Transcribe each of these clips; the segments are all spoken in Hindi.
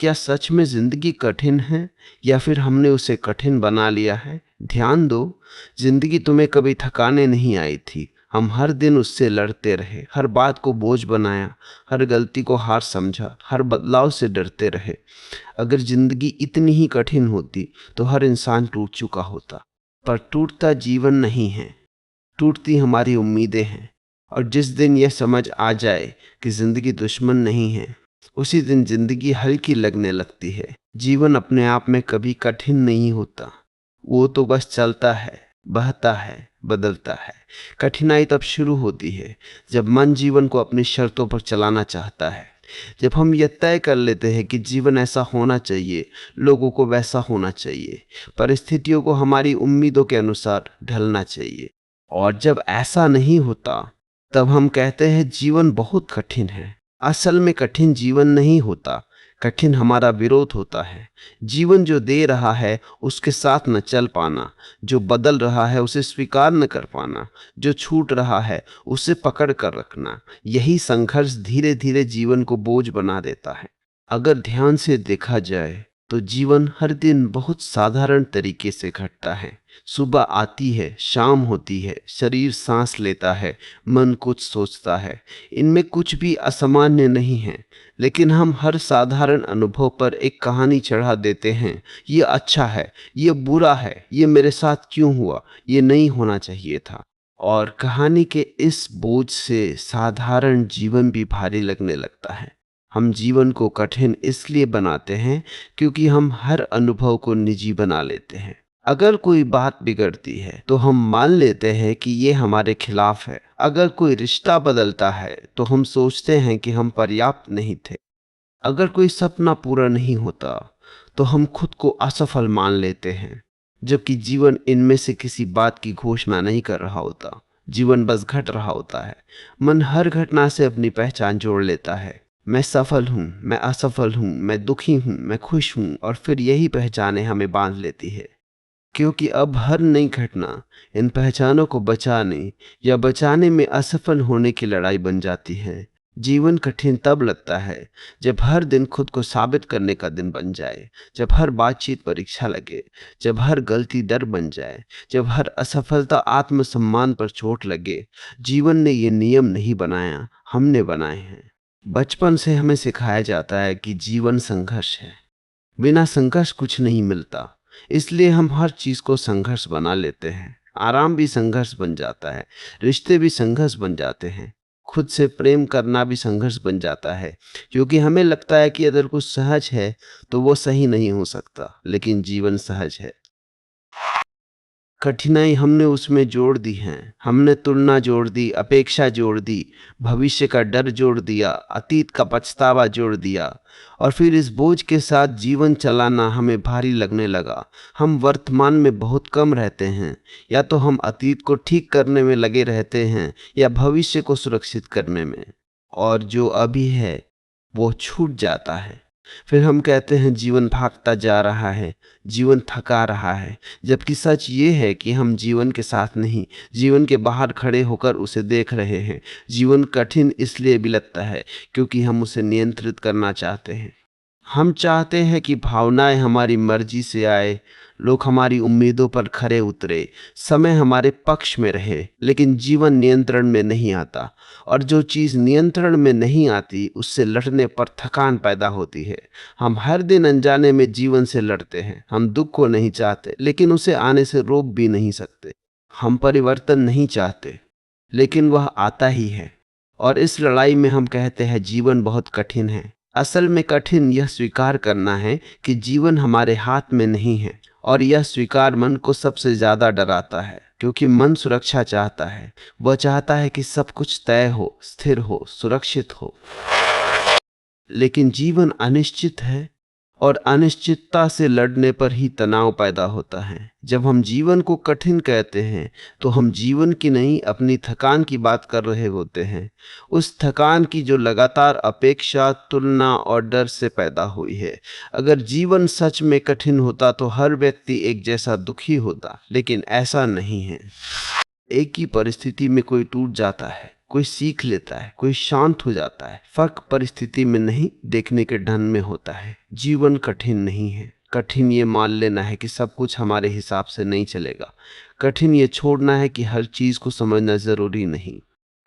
क्या सच में जिंदगी कठिन है या फिर हमने उसे कठिन बना लिया है? ध्यान दो, जिंदगी तुम्हें कभी थकाने नहीं आई थी। हम हर दिन उससे लड़ते रहे, हर बात को बोझ बनाया, हर गलती को हार समझा, हर बदलाव से डरते रहे। अगर जिंदगी इतनी ही कठिन होती तो हर इंसान टूट चुका होता। पर टूटता जीवन नहीं है, टूटती हमारी उम्मीदें हैं। और जिस दिन यह समझ आ जाए कि जिंदगी दुश्मन नहीं है, उसी दिन जिंदगी हल्की लगने लगती है। जीवन अपने आप में कभी कठिन नहीं होता, वो तो बस चलता है, बहता है, बदलता है। कठिनाई तब शुरू होती है जब मन जीवन को अपनी शर्तों पर चलाना चाहता है। जब हम यह तय कर लेते हैं कि जीवन ऐसा होना चाहिए, लोगों को वैसा होना चाहिए, परिस्थितियों को हमारी उम्मीदों के अनुसार ढलना चाहिए। और जब ऐसा नहीं होता तब हम कहते हैं जीवन बहुत कठिन है। असल में कठिन जीवन नहीं होता, कठिन हमारा विरोध होता है। जीवन जो दे रहा है उसके साथ न चल पाना, जो बदल रहा है उसे स्वीकार न कर पाना, जो छूट रहा है उसे पकड़ कर रखना, यही संघर्ष धीरे धीरे जीवन को बोझ बना देता है। अगर ध्यान से देखा जाए तो जीवन हर दिन बहुत साधारण तरीके से घटता है। सुबह आती है, शाम होती है, शरीर सांस लेता है, मन कुछ सोचता है। इनमें कुछ भी असामान्य नहीं है, लेकिन हम हर साधारण अनुभव पर एक कहानी चढ़ा देते हैं। ये अच्छा है, ये बुरा है, ये मेरे साथ क्यों हुआ, ये नहीं होना चाहिए था। और कहानी के इस बोझ से साधारण जीवन भी भारी लगने लगता है। हम जीवन को कठिन इसलिए बनाते हैं क्योंकि हम हर अनुभव को निजी बना लेते हैं। अगर कोई बात बिगड़ती है तो हम मान लेते हैं कि ये हमारे खिलाफ है। अगर कोई रिश्ता बदलता है तो हम सोचते हैं कि हम पर्याप्त नहीं थे। अगर कोई सपना पूरा नहीं होता तो हम खुद को असफल मान लेते हैं, जबकि जीवन इनमें से किसी बात की घोषणा नहीं कर रहा होता। जीवन बस घट रहा होता है। मन हर घटना से अपनी पहचान जोड़ लेता है। मैं सफल हूँ, मैं असफल हूँ, मैं दुखी हूँ, मैं खुश हूँ, और फिर यही पहचानें हमें बांध लेती है। क्योंकि अब हर नई घटना इन पहचानों को बचाने या बचाने में असफल होने की लड़ाई बन जाती है। जीवन कठिन तब लगता है जब हर दिन खुद को साबित करने का दिन बन जाए, जब हर बातचीत परीक्षा लगे, जब हर गलती डर बन जाए, जब हर असफलता आत्मसम्मान पर चोट लगे। जीवन ने ये नियम नहीं बनाया, हमने बनाए हैं। बचपन से हमें सिखाया जाता है कि जीवन संघर्ष है, बिना संघर्ष कुछ नहीं मिलता। इसलिए हम हर चीज को संघर्ष बना लेते हैं। आराम भी संघर्ष बन जाता है, रिश्ते भी संघर्ष बन जाते हैं, खुद से प्रेम करना भी संघर्ष बन जाता है। क्योंकि हमें लगता है कि अगर कुछ सहज है तो वो सही नहीं हो सकता, लेकिन जीवन सहज है। कठिनाई हमने उसमें जोड़ दी है। हमने तुलना जोड़ दी, अपेक्षा जोड़ दी, भविष्य का डर जोड़ दिया, अतीत का पछतावा जोड़ दिया, और फिर इस बोझ के साथ जीवन चलाना हमें भारी लगने लगा। हम वर्तमान में बहुत कम रहते हैं। या तो हम अतीत को ठीक करने में लगे रहते हैं या भविष्य को सुरक्षित करने में, और जो अभी है वो छूट जाता है। फिर हम कहते हैं जीवन भागता जा रहा है, जीवन थका रहा है, जबकि सच ये है कि हम जीवन के साथ नहीं, जीवन के बाहर खड़े होकर उसे देख रहे हैं। जीवन कठिन इसलिए भी लगता है क्योंकि हम उसे नियंत्रित करना चाहते हैं। हम चाहते हैं कि भावनाएं हमारी मर्जी से आए, लोग हमारी उम्मीदों पर खरे उतरे, समय हमारे पक्ष में रहे, लेकिन जीवन नियंत्रण में नहीं आता। और जो चीज़ नियंत्रण में नहीं आती उससे लड़ने पर थकान पैदा होती है। हम हर दिन अनजाने में जीवन से लड़ते हैं। हम दुख को नहीं चाहते, लेकिन उसे आने से रोक भी नहीं सकते। हम परिवर्तन नहीं चाहते, लेकिन वह आता ही है। और इस लड़ाई में हम कहते हैं जीवन बहुत कठिन है। असल में कठिन यह स्वीकार करना है कि जीवन हमारे हाथ में नहीं है, और यह स्वीकार मन को सबसे ज्यादा डराता है, क्योंकि मन सुरक्षा चाहता है। वह चाहता है कि सब कुछ तय हो, स्थिर हो, सुरक्षित हो। लेकिन जीवन अनिश्चित है, और अनिश्चितता से लड़ने पर ही तनाव पैदा होता है। जब हम जीवन को कठिन कहते हैं तो हम जीवन की नहीं, अपनी थकान की बात कर रहे होते हैं। उस थकान की जो लगातार अपेक्षा, तुलना और डर से पैदा हुई है। अगर जीवन सच में कठिन होता तो हर व्यक्ति एक जैसा दुखी होता, लेकिन ऐसा नहीं है। एक ही परिस्थिति में कोई टूट जाता है, कोई सीख लेता है, कोई शांत हो जाता है। फर्क परिस्थिति में नहीं, देखने के ढंग में होता है। जीवन कठिन नहीं है। कठिन ये मान लेना है कि सब कुछ हमारे हिसाब से नहीं चलेगा। कठिन ये छोड़ना है कि हर चीज को समझना जरूरी नहीं।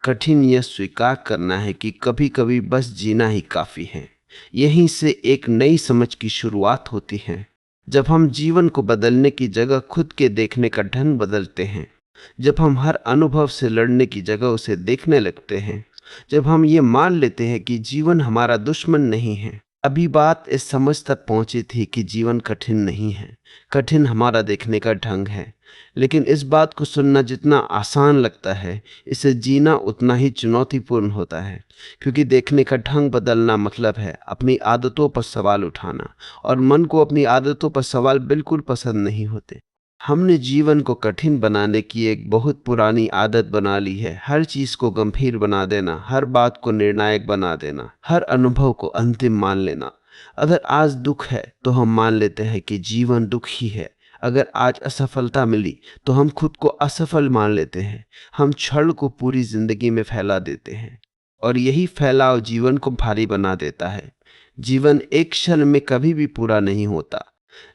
कठिन यह स्वीकार करना है कि कभी कभी बस जीना ही काफी है। यहीं से एक नई समझ की शुरुआत होती है। जब हम जीवन को बदलने की जगह खुद के देखने का ढंग बदलते हैं, जब हम हर अनुभव से लड़ने की जगह उसे देखने लगते हैं, जब हम ये मान लेते हैं कि जीवन हमारा दुश्मन नहीं है। अभी बात इस समझ तक पहुंची थी कि जीवन कठिन नहीं है, कठिन हमारा देखने का ढंग है। लेकिन इस बात को सुनना जितना आसान लगता है, इसे जीना उतना ही चुनौतीपूर्ण होता है। क्योंकि देखने का ढंग बदलना मतलब है अपनी आदतों पर सवाल उठाना, और मन को अपनी आदतों पर सवाल बिल्कुल पसंद नहीं होते। हमने जीवन को कठिन बनाने की एक बहुत पुरानी आदत बना ली है। हर चीज को गंभीर बना देना, हर बात को निर्णायक बना देना, हर अनुभव को अंतिम मान लेना। अगर आज दुख है तो हम मान लेते हैं कि जीवन दुख ही है। अगर आज असफलता मिली तो हम खुद को असफल मान लेते हैं। हम क्षण को पूरी जिंदगी में फैला देते हैं, और यही फैलाव जीवन को भारी बना देता है। जीवन एक क्षण में कभी भी पूरा नहीं होता,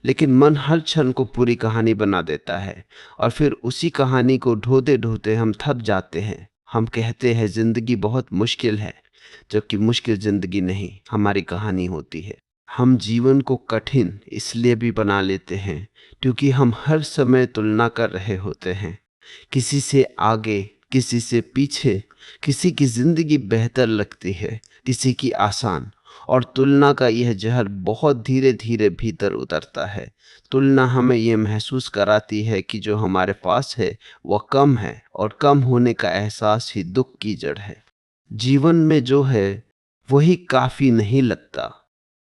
लेकिन मन हर क्षण को पूरी कहानी बना देता है, और फिर उसी कहानी को ढोते ढोते हम थक जाते हैं। हम कहते हैं जिंदगी बहुत मुश्किल है, जबकि मुश्किल जिंदगी नहीं, हमारी कहानी होती है। हम जीवन को कठिन इसलिए भी बना लेते हैं क्योंकि हम हर समय तुलना कर रहे होते हैं, किसी से आगे, किसी से पीछे। किसी की जिंदगी बेहतर लगती है, किसी की आसान, और तुलना का यह जहर बहुत धीरे धीरे भीतर उतरता है। तुलना हमें यह महसूस कराती है कि जो हमारे पास है वह कम है, और कम होने का एहसास ही दुख की जड़ है। जीवन में जो है वही काफी नहीं लगता,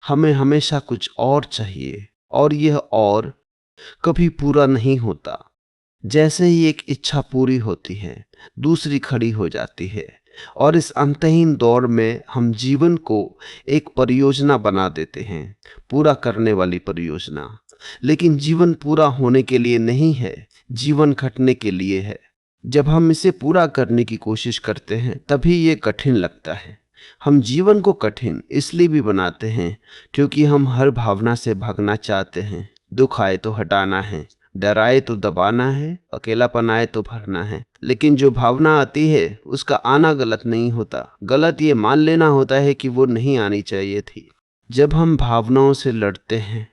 हमें हमेशा कुछ और चाहिए, और यह और कभी पूरा नहीं होता। जैसे ही एक इच्छा पूरी होती है, दूसरी खड़ी हो जाती है, और इस अंतहीन दौर में हम जीवन को एक परियोजना बना देते हैं, पूरा करने वाली परियोजना। लेकिन जीवन पूरा होने के लिए नहीं है, जीवन घटने के लिए है। जब हम इसे पूरा करने की कोशिश करते हैं तभी ये कठिन लगता है। हम जीवन को कठिन इसलिए भी बनाते हैं क्योंकि हम हर भावना से भागना चाहते हैं। दुख आए तो हटाना है, डर आए तो दबाना है, अकेलापन आए तो भरना है। लेकिन जो भावना आती है उसका आना गलत नहीं होता, गलत ये मान लेना होता है कि वो नहीं आनी चाहिए थी। जब हम भावनाओं से लड़ते हैं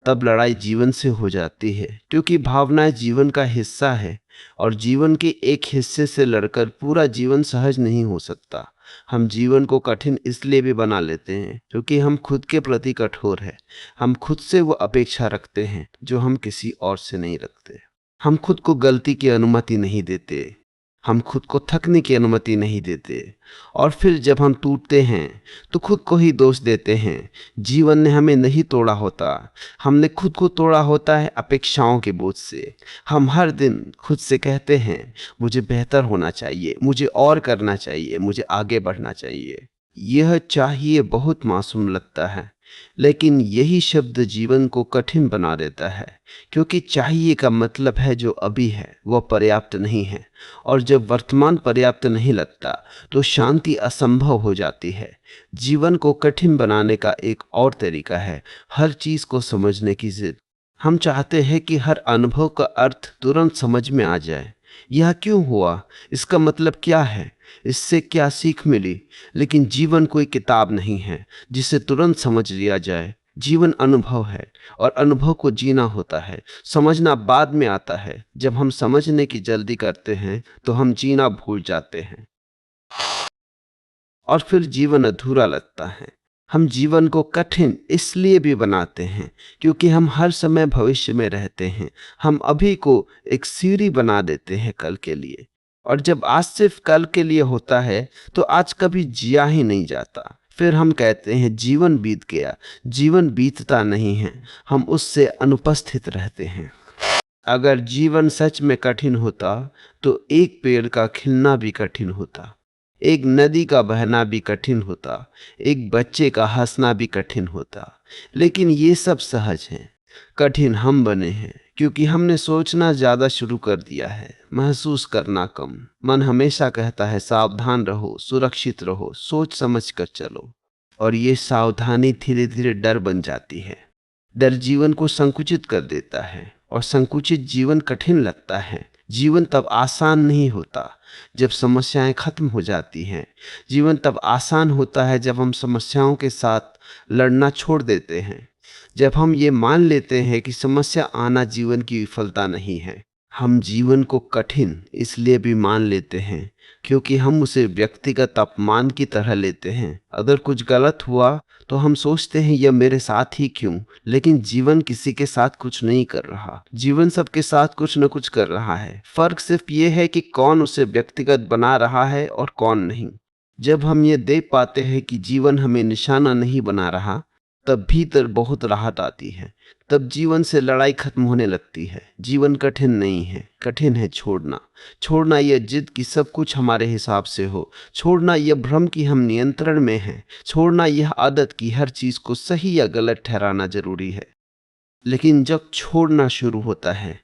तब लड़ाई जीवन से हो जाती है, क्योंकि भावनाएं जीवन का हिस्सा है, और जीवन के एक हिस्से से लड़कर पूरा जीवन सहज नहीं हो सकता। हम जीवन को कठिन इसलिए भी बना लेते हैं क्योंकि हम खुद के प्रति कठोर हैं। हम खुद से वो अपेक्षा रखते हैं जो हम किसी और से नहीं रखते। हम खुद को गलती की अनुमति नहीं देते, हम खुद को थकने की अनुमति नहीं देते, और फिर जब हम टूटते हैं तो खुद को ही दोष देते हैं। जीवन ने हमें नहीं तोड़ा होता, हमने खुद को तोड़ा होता है अपेक्षाओं के बोझ से। हम हर दिन खुद से कहते हैं मुझे बेहतर होना चाहिए, मुझे और करना चाहिए, मुझे आगे बढ़ना चाहिए। यह चाहिए बहुत मासूम लगता है, लेकिन यही शब्द जीवन को कठिन बना देता है, क्योंकि चाहिए का मतलब है जो अभी है वह पर्याप्त नहीं है, और जब वर्तमान पर्याप्त नहीं लगता तो शांति असंभव हो जाती है। जीवन को कठिन बनाने का एक और तरीका है हर चीज को समझने की जिद। हम चाहते हैं कि हर अनुभव का अर्थ तुरंत समझ में आ जाए। यह क्यों हुआ, इसका मतलब क्या है, इससे क्या सीख मिली। लेकिन जीवन कोई किताब नहीं है जिसे तुरंत समझ लिया जाए। जीवन अनुभव है, और अनुभव को जीना होता है, समझना बाद में आता है। जब हम समझने की जल्दी करते हैं तो हम जीना भूल जाते हैं, और फिर जीवन अधूरा लगता है। हम जीवन को कठिन इसलिए भी बनाते हैं क्योंकि हम हर समय भविष्य में रहते हैं। हम अभी को एक सीढ़ी बना देते हैं कल के लिए, और जब आज सिर्फ कल के लिए होता है तो आज कभी जिया ही नहीं जाता। फिर हम कहते हैं जीवन बीत गया। जीवन बीतता नहीं है, हम उससे अनुपस्थित रहते हैं। अगर जीवन सच में कठिन होता तो एक पेड़ का खिलना भी कठिन होता, एक नदी का बहना भी कठिन होता, एक बच्चे का हंसना भी कठिन होता। लेकिन ये सब सहज है। कठिन हम बने हैं क्योंकि हमने सोचना ज्यादा शुरू कर दिया है, महसूस करना कम। मन हमेशा कहता है सावधान रहो, सुरक्षित रहो, सोच समझ कर चलो। और ये सावधानी धीरे धीरे डर बन जाती है। डर जीवन को संकुचित कर देता है और संकुचित जीवन कठिन लगता है। जीवन तब आसान नहीं होता जब समस्याएं खत्म हो जाती हैं। जीवन तब आसान होता है जब हम समस्याओं के साथ लड़ना छोड़ देते हैं, जब हम ये मान लेते हैं कि समस्या आना जीवन की विफलता नहीं है। हम जीवन को कठिन इसलिए भी मान लेते हैं क्योंकि हम उसे व्यक्तिगत अपमान की तरह लेते हैं। अगर कुछ गलत हुआ तो हम सोचते हैं यह मेरे साथ ही क्यों। लेकिन जीवन किसी के साथ कुछ नहीं कर रहा, जीवन सबके साथ कुछ न कुछ कर रहा है। फर्क सिर्फ ये है कि कौन उसे व्यक्तिगत बना रहा है और कौन नहीं। जब हम ये देख पाते हैं कि जीवन हमें निशाना नहीं बना रहा, तब भीतर बहुत राहत आती है। तब जीवन से लड़ाई खत्म होने लगती है। जीवन कठिन नहीं है, कठिन है छोड़ना। छोड़ना यह जिद कि सब कुछ हमारे हिसाब से हो, छोड़ना यह भ्रम कि हम नियंत्रण में हैं, छोड़ना यह आदत कि हर चीज को सही या गलत ठहराना जरूरी है। लेकिन जब छोड़ना शुरू होता है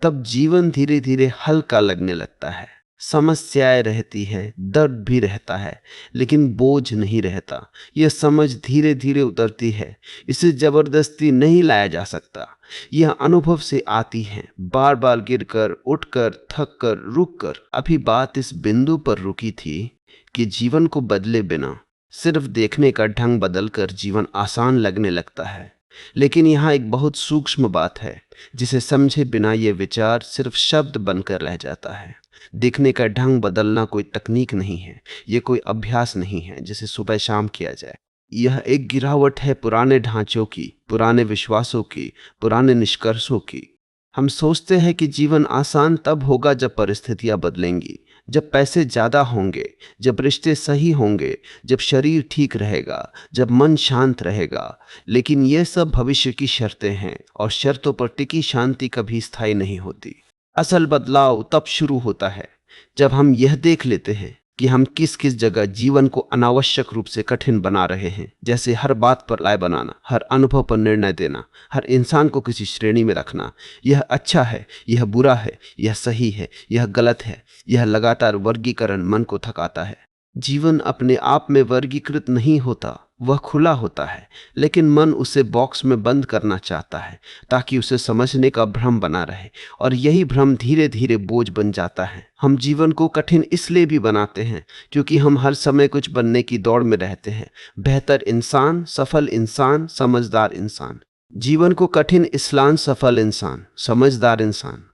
तब जीवन धीरे धीरे हल्का लगने लगता है। समस्याएं रहती है, दर्द भी रहता है, लेकिन बोझ नहीं रहता। यह समझ धीरे धीरे उतरती है। इसे जबरदस्ती नहीं लाया जा सकता। यह अनुभव से आती है, बार बार गिरकर, उठकर, थककर, रुककर। अभी बात इस बिंदु पर रुकी थी कि जीवन को बदले बिना सिर्फ देखने का ढंग बदलकर जीवन आसान लगने लगता है। लेकिन यहाँ एक बहुत सूक्ष्म बात है जिसे समझे बिना यह विचार सिर्फ शब्द बनकर रह जाता है। देखने का ढंग बदलना कोई तकनीक नहीं है, यह कोई अभ्यास नहीं है जिसे सुबह शाम किया जाए। यह एक गिरावट है पुराने ढांचों की, पुराने विश्वासों की, पुराने निष्कर्षों की। हम सोचते हैं कि जीवन आसान तब होगा जब परिस्थितियां बदलेंगी, जब पैसे ज्यादा होंगे, जब रिश्ते सही होंगे, जब शरीर ठीक रहेगा, जब मन शांत रहेगा। लेकिन ये सब भविष्य की शर्तें हैं और शर्तों पर टिकी शांति कभी स्थायी नहीं होती। असल बदलाव तब शुरू होता है जब हम यह देख लेते हैं कि हम किस किस जगह जीवन को अनावश्यक रूप से कठिन बना रहे हैं। जैसे हर बात पर राय बनाना, हर अनुभव पर निर्णय देना, हर इंसान को किसी श्रेणी में रखना। यह अच्छा है, यह बुरा है, यह सही है, यह गलत है। यह लगातार वर्गीकरण मन को थकाता है। जीवन अपने आप में वर्गीकृत नहीं होता, वह खुला होता है, लेकिन मन उसे बॉक्स में बंद करना चाहता है ताकि उसे समझने का भ्रम बना रहे। और यही भ्रम धीरे धीरे बोझ बन जाता है। हम जीवन को कठिन इसलिए भी बनाते हैं क्योंकि हम हर समय कुछ बनने की दौड़ में रहते हैं। बेहतर इंसान, सफल इंसान, समझदार इंसान। जीवन को कठिन इसलिए सफल इंसान, समझदार इंसान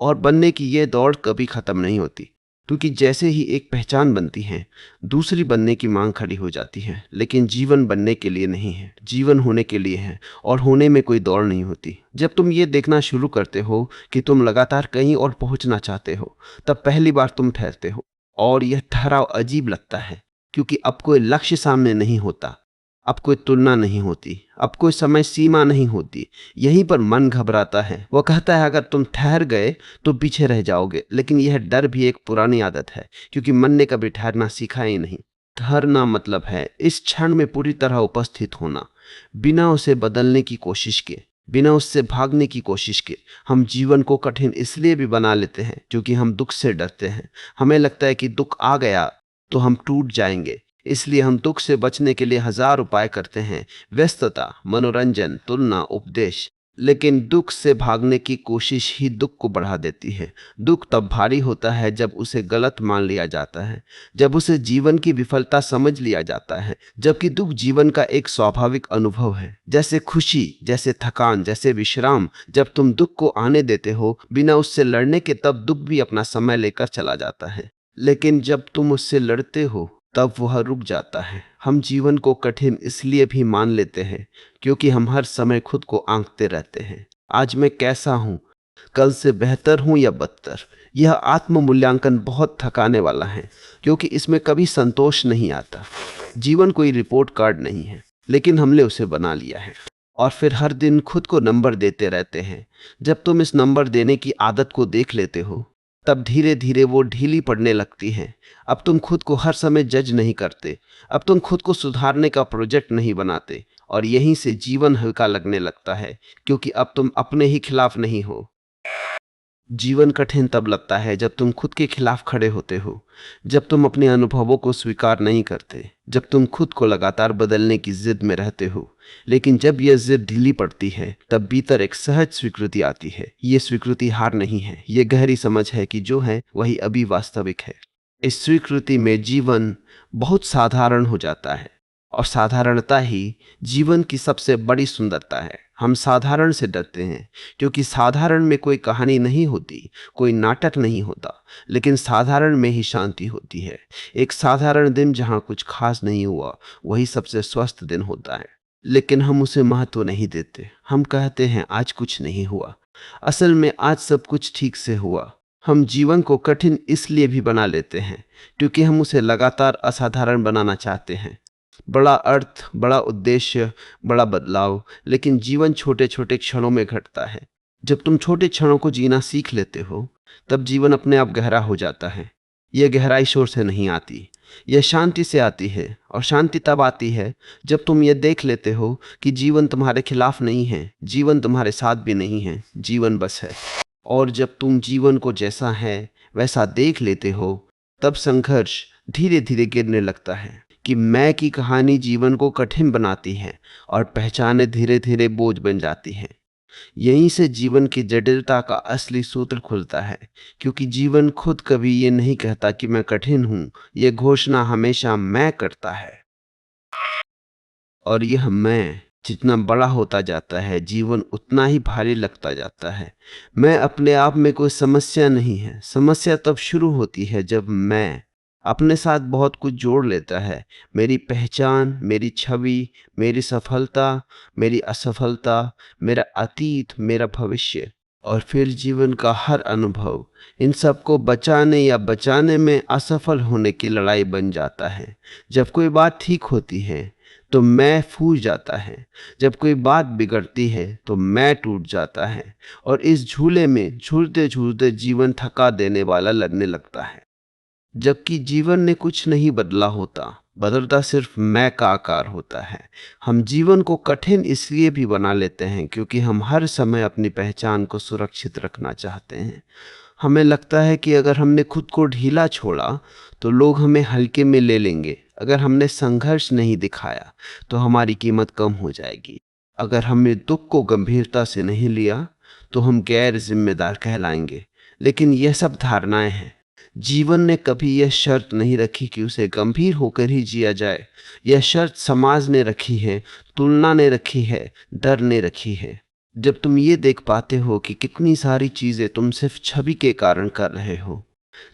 और बनने की यह दौड़ कभी खत्म नहीं होती। क्योंकि जैसे ही एक पहचान बनती है, दूसरी बनने की मांग खड़ी हो जाती है। लेकिन जीवन बनने के लिए नहीं है, जीवन होने के लिए है। और होने में कोई दौड़ नहीं होती। जब तुम ये देखना शुरू करते हो कि तुम लगातार कहीं और पहुंचना चाहते हो, तब पहली बार तुम ठहरते हो। और यह ठहराव अजीब लगता है क्योंकि अब कोई लक्ष्य सामने नहीं होता, अब कोई तुलना नहीं होती, अब कोई समय सीमा नहीं होती। यहीं पर मन घबराता है। वो कहता है अगर तुम ठहर गए तो पीछे रह जाओगे। लेकिन यह डर भी एक पुरानी आदत है क्योंकि मन ने कभी ठहरना सीखा ही नहीं। ठहरना मतलब है इस क्षण में पूरी तरह उपस्थित होना, बिना उसे बदलने की कोशिश के, बिना उससे भागने की कोशिश के। हम जीवन को कठिन इसलिए भी बना लेते हैं क्योंकि हम दुख से डरते हैं। हमें लगता है कि दुख आ गया तो हम टूट जाएंगे। इसलिए हम दुख से बचने के लिए हजार उपाय करते हैं, व्यस्तता, मनोरंजन, तुलना, उपदेश। लेकिन दुख से भागने की कोशिश ही दुख को बढ़ा देती है। दुख तब भारी होता है जब उसे गलत मान लिया जाता है, जब उसे जीवन की विफलता समझ लिया जाता है। जबकि दुख जीवन का एक स्वाभाविक अनुभव है, जैसे खुशी, जैसे थकान, जैसे विश्राम। जब तुम दुख को आने देते हो बिना उससे लड़ने के, तब दुख भी अपना समय लेकर चला जाता है। लेकिन जब तुम उससे लड़ते हो तब वह रुक जाता है। हम जीवन को कठिन इसलिए भी मान लेते हैं क्योंकि हम हर समय खुद को आंकते रहते हैं। आज मैं कैसा हूं, कल से बेहतर हूं या बदतर। यह आत्म मूल्यांकन बहुत थकाने वाला है क्योंकि इसमें कभी संतोष नहीं आता। जीवन कोई रिपोर्ट कार्ड नहीं है, लेकिन हमने उसे बना लिया है और फिर हर दिन खुद को नंबर देते रहते हैं। जब तुम इस नंबर देने की आदत को देख लेते हो, तब धीरे धीरे वो ढीली पड़ने लगती है। अब तुम खुद को हर समय जज नहीं करते, अब तुम खुद को सुधारने का प्रोजेक्ट नहीं बनाते और यहीं से जीवन हल्का लगने लगता है, क्योंकि अब तुम अपने ही खिलाफ नहीं हो। जीवन कठिन तब लगता है जब तुम खुद के खिलाफ खड़े होते हो, जब तुम अपने अनुभवों को स्वीकार नहीं करते, जब तुम खुद को लगातार बदलने की जिद में रहते हो। लेकिन जब यह जिद ढीली पड़ती है, तब भीतर एक सहज स्वीकृति आती है। ये स्वीकृति हार नहीं है, ये गहरी समझ है कि जो है वही अभी वास्तविक है। इस स्वीकृति में जीवन बहुत साधारण हो जाता है, और साधारणता ही जीवन की सबसे बड़ी सुंदरता है। हम साधारण से डरते हैं, क्योंकि साधारण में कोई कहानी नहीं होती, कोई नाटक नहीं होता, लेकिन साधारण में ही शांति होती है। एक साधारण दिन जहाँ कुछ खास नहीं हुआ, वही सबसे स्वस्थ दिन होता है। लेकिन हम उसे महत्व नहीं देते। हम कहते हैं आज कुछ नहीं हुआ, असल में आज सब कुछ ठीक से हुआ। हम जीवन को कठिन इसलिए भी बना लेते हैं, क्योंकि हम उसे लगातार असाधारण बनाना चाहते हैं। बड़ा अर्थ, बड़ा उद्देश्य, बड़ा बदलाव, लेकिन जीवन छोटे छोटे क्षणों में घटता है। जब तुम छोटे क्षणों को जीना सीख लेते हो, तब जीवन अपने आप गहरा हो जाता है। यह गहराई शोर से नहीं आती, यह शांति से आती है। और शांति तब आती है जब तुम ये देख लेते हो कि जीवन तुम्हारे खिलाफ नहीं है, जीवन तुम्हारे साथ भी नहीं है, जीवन बस है। और जब तुम जीवन को जैसा है वैसा देख लेते हो, तब संघर्ष धीरे धीरे गिरने लगता है कि मैं की कहानी जीवन को कठिन बनाती है और पहचाने धीरे धीरे बोझ बन जाती है। यहीं से जीवन की जटिलता का असली सूत्र खुलता है, क्योंकि जीवन खुद कभी ये नहीं कहता कि मैं कठिन हूं, यह घोषणा हमेशा मैं करता है। और यह मैं जितना बड़ा होता जाता है, जीवन उतना ही भारी लगता जाता है। मैं अपने आप में कोई समस्या नहीं है। समस्या तब शुरू होती है जब मैं अपने साथ बहुत कुछ जोड़ लेता है। मेरी पहचान, मेरी छवि, मेरी सफलता, मेरी असफलता, मेरा अतीत, मेरा भविष्य, और फिर जीवन का हर अनुभव, इन सबको बचाने या बचाने में असफल होने की लड़ाई बन जाता है। जब कोई बात ठीक होती है तो मैं फूट जाता है, जब कोई बात बिगड़ती है तो मैं टूट जाता है, और इस झूले में झूलते झूलते जीवन थका देने वाला लगने लगता है। जबकि जीवन ने कुछ नहीं बदला होता, बदलता सिर्फ मैं का आकार होता है। हम जीवन को कठिन इसलिए भी बना लेते हैं क्योंकि हम हर समय अपनी पहचान को सुरक्षित रखना चाहते हैं। हमें लगता है कि अगर हमने खुद को ढीला छोड़ा तो लोग हमें हल्के में ले लेंगे। अगर हमने संघर्ष नहीं दिखाया तो हमारी कीमत कम हो जाएगी। अगर हमने दुख को गंभीरता से नहीं लिया तो हम गैर जिम्मेदार कहलाएंगे। लेकिन यह सब धारणाएं हैं। जीवन ने कभी यह शर्त नहीं रखी कि उसे गंभीर होकर ही जिया जाए। यह शर्त समाज ने रखी है, तुलना ने रखी है, डर ने रखी है। जब तुम ये देख पाते हो कि कितनी सारी चीजें तुम सिर्फ छवि के कारण कर रहे हो,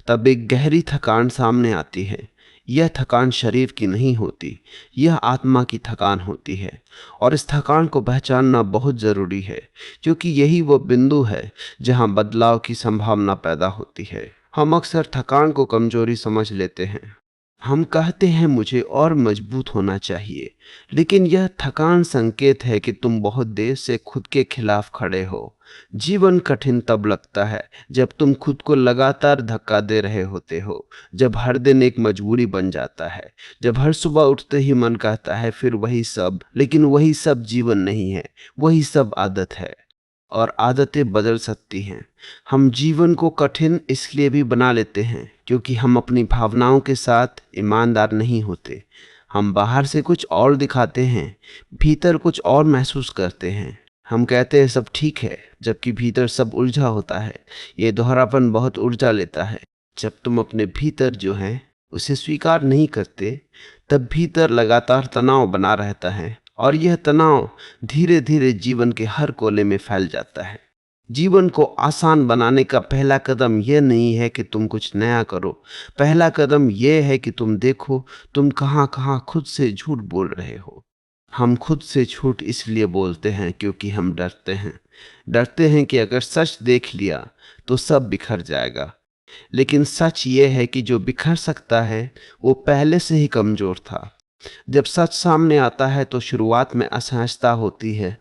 तब एक गहरी थकान सामने आती है। यह थकान शरीर की नहीं होती, यह आत्मा की थकान होती है। और इस थकान को पहचानना बहुत जरूरी है, क्योंकि यही वो बिंदु है जहां बदलाव की संभावना पैदा होती है। हम अक्सर थकान को कमजोरी समझ लेते हैं। हम कहते हैं मुझे और मजबूत होना चाहिए, लेकिन यह थकान संकेत है कि तुम बहुत देर से खुद के खिलाफ खड़े हो। जीवन कठिन तब लगता है जब तुम खुद को लगातार धक्का दे रहे होते हो, जब हर दिन एक मजबूरी बन जाता है, जब हर सुबह उठते ही मन कहता है फिर वही सब। लेकिन वही सब जीवन नहीं है, वही सब आदत है, और आदतें बदल सकती हैं। हम जीवन को कठिन इसलिए भी बना लेते हैं क्योंकि हम अपनी भावनाओं के साथ ईमानदार नहीं होते। हम बाहर से कुछ और दिखाते हैं, भीतर कुछ और महसूस करते हैं। हम कहते हैं सब ठीक है, जबकि भीतर सब उलझा होता है। ये दोहरापन बहुत ऊर्जा लेता है। जब तुम अपने भीतर जो है उसे स्वीकार नहीं करते, तब भीतर लगातार तनाव बना रहता है, और यह तनाव धीरे धीरे जीवन के हर कोने में फैल जाता है। जीवन को आसान बनाने का पहला कदम यह नहीं है कि तुम कुछ नया करो। पहला कदम यह है कि तुम देखो तुम कहाँ कहाँ खुद से झूठ बोल रहे हो। हम खुद से झूठ इसलिए बोलते हैं क्योंकि हम डरते हैं कि अगर सच देख लिया तो सब बिखर जाएगा। लेकिन सच ये है कि जो बिखर सकता है वो पहले से ही कमजोर था। जब सच सामने आता है तो शुरुआत में असहजता होती है,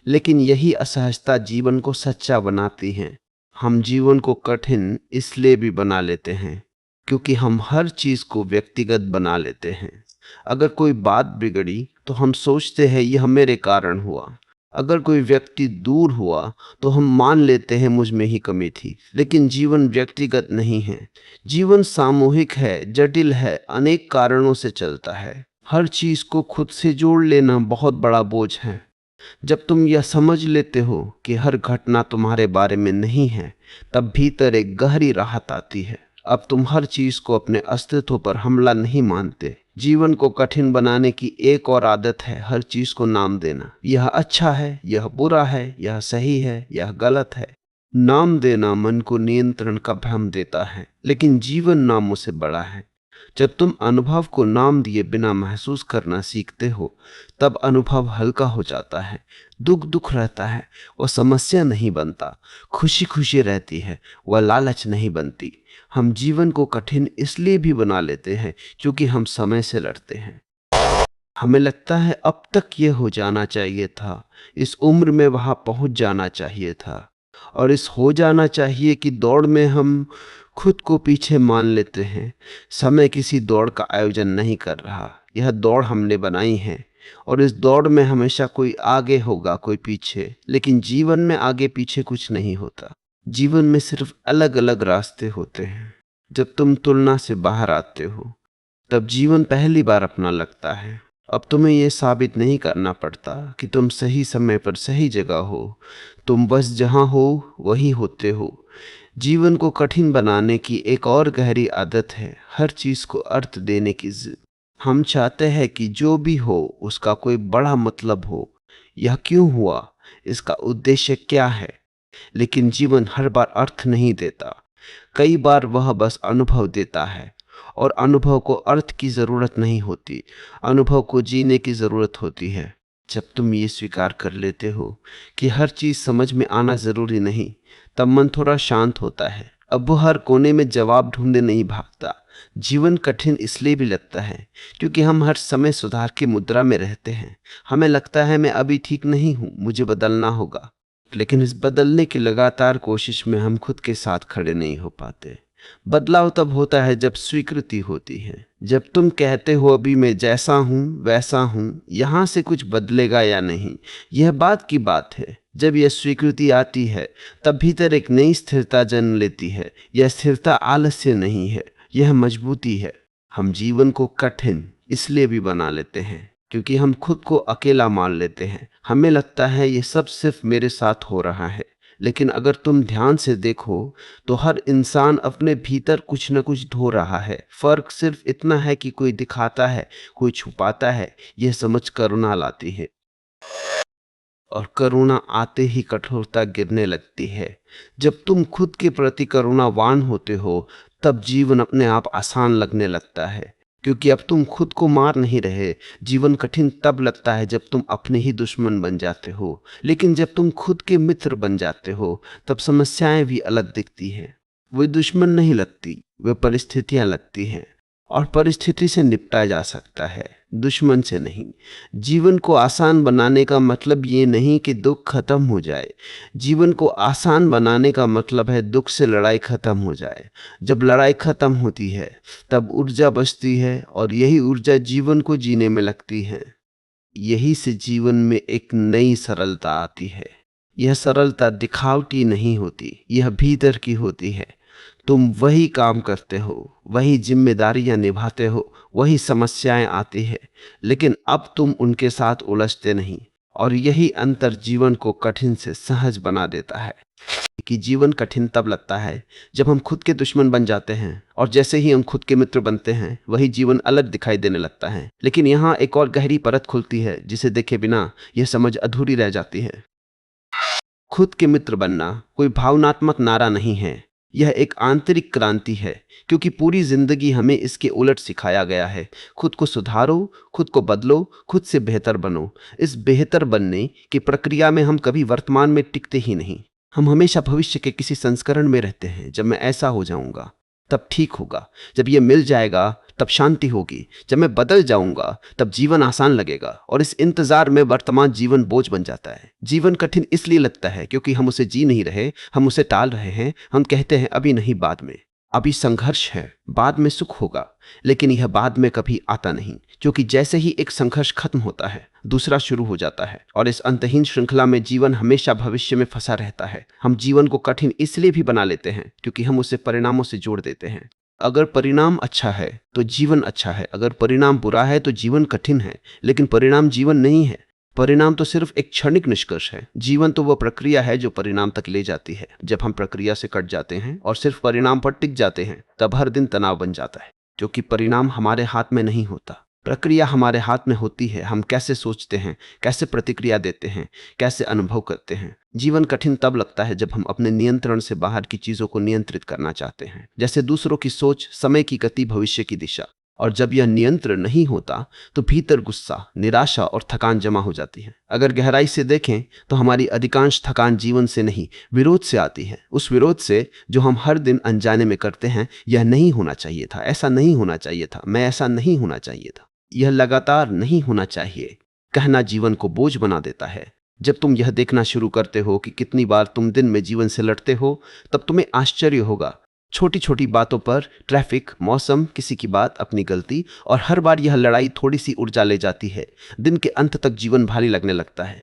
लेकिन यही असहजता जीवन को सच्चा बनाती है। हम जीवन को कठिन इसलिए भी बना लेते हैं क्योंकि हम हर चीज को व्यक्तिगत बना लेते हैं। अगर कोई बात बिगड़ी तो हम सोचते हैं यह मेरे कारण हुआ। अगर कोई व्यक्ति दूर हुआ तो हम मान लेते हैं मुझ में ही कमी थी। लेकिन जीवन व्यक्तिगत नहीं है, जीवन सामूहिक है, जटिल है, अनेक कारणों से चलता है। हर चीज को खुद से जोड़ लेना बहुत बड़ा बोझ है। जब तुम यह समझ लेते हो कि हर घटना तुम्हारे बारे में नहीं है, तब भीतर एक गहरी राहत आती है। अब तुम हर चीज को अपने अस्तित्व पर हमला नहीं मानते। जीवन को कठिन बनाने की एक और आदत है हर चीज को नाम देना। यह अच्छा है, यह बुरा है, यह सही है, यह गलत है। नाम देना मन को नियंत्रण का भ्रम देता है, लेकिन जीवन नामों से बड़ा है। जब तुम अनुभव को नाम दिए बिना महसूस करना सीखते हो, तब अनुभव हल्का हो जाता है। दुख दुख रहता है, वह समस्या नहीं बनता। खुशी खुशी रहती है, वह लालच नहीं बनती। हम जीवन को कठिन इसलिए भी बना लेते हैं क्योंकि हम समय से लड़ते हैं। हमें लगता है अब तक यह हो जाना चाहिए था, इस उम्र में वहां पहुंच जाना चाहिए था। और इस हो जाना चाहिए कि दौड़ में हम खुद को पीछे मान लेते हैं। समय किसी दौड़ का आयोजन नहीं कर रहा, यह दौड़ हमने बनाई है। और इस दौड़ में हमेशा कोई आगे होगा, कोई पीछे। लेकिन जीवन में आगे पीछे कुछ नहीं होता। जीवन में सिर्फ अलग अलग रास्ते होते हैं। जब तुम तुलना से बाहर आते हो, तब जीवन पहली बार अपना लगता है। अब तुम्हें यह साबित नहीं करना पड़ता कि तुम सही समय पर सही जगह हो। तुम बस जहां हो वही होते हो। जीवन को कठिन बनाने की एक और गहरी आदत है हर चीज को अर्थ देने की जिद। हम चाहते हैं कि जो भी हो उसका कोई बड़ा मतलब हो। यह क्यों हुआ, इसका उद्देश्य क्या है। लेकिन जीवन हर बार अर्थ नहीं देता। कई बार वह बस अनुभव देता है। और अनुभव को अर्थ की जरूरत नहीं होती, अनुभव को जीने की जरूरत होती है। जब तुम ये स्वीकार कर लेते हो कि हर चीज समझ में आना जरूरी नहीं, तब मन थोड़ा शांत होता है। अब वो हर कोने में जवाब ढूंढने नहीं भागता। जीवन कठिन इसलिए भी लगता है क्योंकि हम हर समय सुधार की मुद्रा में रहते हैं। हमें लगता है मैं अभी ठीक नहीं हूं, मुझे बदलना होगा। लेकिन इस बदलने की लगातार कोशिश में हम खुद के साथ खड़े नहीं हो पाते। बदलाव तब होता है जब स्वीकृति होती है। जब तुम कहते हो अभी मैं जैसा हूं वैसा हूं, यहां से कुछ बदलेगा या नहीं, यह बात की बात है। जब यह स्वीकृति आती है, तब भीतर एक नई स्थिरता जन्म लेती है। यह स्थिरता आलस्य नहीं है, यह मजबूती है। हम जीवन को कठिन इसलिए भी बना लेते हैं क्योंकि हम खुद को अकेला मान लेते हैं। हमें लगता है ये सब सिर्फ मेरे साथ हो रहा है। लेकिन अगर तुम ध्यान से देखो तो हर इंसान अपने भीतर कुछ न कुछ ढो रहा है। फर्क सिर्फ इतना है कि कोई दिखाता है, कोई छुपाता है। यह समझ करुणा लाती है, और करुणा आते ही कठोरता गिरने लगती है। जब तुम खुद के प्रति करुणावान होते हो, तब जीवन अपने आप आसान लगने लगता है क्योंकि अब तुम खुद को मार नहीं रहे। जीवन कठिन तब लगता है जब तुम अपने ही दुश्मन बन जाते हो। लेकिन जब तुम खुद के मित्र बन जाते हो, तब समस्याएं भी अलग दिखती हैं। वे दुश्मन नहीं लगती, वे परिस्थितियां लगती हैं। और परिस्थिति से निपटा जा सकता है, दुश्मन से नहीं। जीवन को आसान बनाने का मतलब ये नहीं कि दुख खत्म हो जाए। जीवन को आसान बनाने का मतलब है दुख से लड़ाई खत्म हो जाए। जब लड़ाई खत्म होती है, तब ऊर्जा बचती है, और यही ऊर्जा जीवन को जीने में लगती है। यही से जीवन में एक नई सरलता आती है। यह सरलता दिखावटी नहीं होती, यह भीतर की होती है। तुम वही काम करते हो, वही जिम्मेदारियां निभाते हो, वही समस्याएं आती है, लेकिन अब तुम उनके साथ उलझते नहीं। और यही अंतर जीवन को कठिन से सहज बना देता है। कि जीवन कठिन तब लगता है जब हम खुद के दुश्मन बन जाते हैं, और जैसे ही हम खुद के मित्र बनते हैं, वही जीवन अलग दिखाई देने लगता है। लेकिन यहाँ एक और गहरी परत खुलती है जिसे देखे बिना यह समझ अधूरी रह जाती है। खुद के मित्र बनना कोई भावनात्मक नारा नहीं है, यह एक आंतरिक क्रांति है, क्योंकि पूरी जिंदगी हमें इसके उलट सिखाया गया है। खुद को सुधारो, खुद को बदलो, खुद से बेहतर बनो। इस बेहतर बनने की प्रक्रिया में हम कभी वर्तमान में टिकते ही नहीं। हम हमेशा भविष्य के किसी संस्करण में रहते हैं। जब मैं ऐसा हो जाऊंगा तब ठीक होगा, जब यह मिल जाएगा तब शांति होगी, जब मैं बदल जाऊंगा तब जीवन आसान लगेगा। और इस इंतजार में वर्तमान जीवन बोझ बन जाता है। जीवन कठिन इसलिए लगता है क्योंकि हम उसे जी नहीं रहे, हम उसे टाल रहे हैं। हम कहते हैं अभी नहीं, बाद में। अभी संघर्ष है, बाद में सुख होगा, लेकिन यह बाद में कभी आता नहीं, क्योंकि जैसे ही एक संघर्ष खत्म होता है दूसरा शुरू हो जाता है, और इस अंतहीन श्रृंखला में जीवन हमेशा भविष्य में फंसा रहता है। हम जीवन को कठिन इसलिए भी बना लेते हैं क्योंकि हम उसे परिणामों से जोड़ देते हैं। अगर परिणाम अच्छा है तो जीवन अच्छा है, अगर परिणाम बुरा है तो जीवन कठिन है। लेकिन परिणाम जीवन नहीं है, परिणाम तो सिर्फ एक क्षणिक निष्कर्ष है। जीवन तो वह प्रक्रिया है जो परिणाम तक ले जाती है। जब हम प्रक्रिया से कट जाते हैं और सिर्फ परिणाम पर टिक जाते हैं, तब हर दिन तनाव बन जाता है, क्योंकि परिणाम हमारे हाथ में नहीं होता, प्रक्रिया हमारे हाथ में होती है। हम कैसे सोचते हैं, कैसे प्रतिक्रिया देते हैं, कैसे अनुभव करते हैं। जीवन कठिन तब लगता है जब हम अपने नियंत्रण से बाहर की चीजों को नियंत्रित करना चाहते हैं, जैसे दूसरों की सोच, समय की गति, भविष्य की दिशा। और जब यह नियंत्रण नहीं होता तो भीतर गुस्सा, निराशा और थकान जमा हो जाती है। अगर गहराई से देखें तो हमारी अधिकांश थकान जीवन से नहीं, विरोध से आती है। उस विरोध से जो हम हर दिन अनजाने में करते हैं। यह नहीं होना चाहिए था, ऐसा नहीं होना चाहिए था, मैं ऐसा नहीं होना चाहिए था, यह लगातार नहीं होना चाहिए कहना जीवन को बोझ बना देता है। जब तुम यह देखना शुरू करते हो कि कितनी बार तुम दिन में जीवन से लड़ते हो, तब तुम्हें आश्चर्य होगा। छोटी छोटी बातों पर, ट्रैफिक, मौसम, किसी की बात, अपनी गलती, और हर बार यह लड़ाई थोड़ी सी ऊर्जा ले जाती है। दिन के अंत तक जीवन भारी लगने लगता है।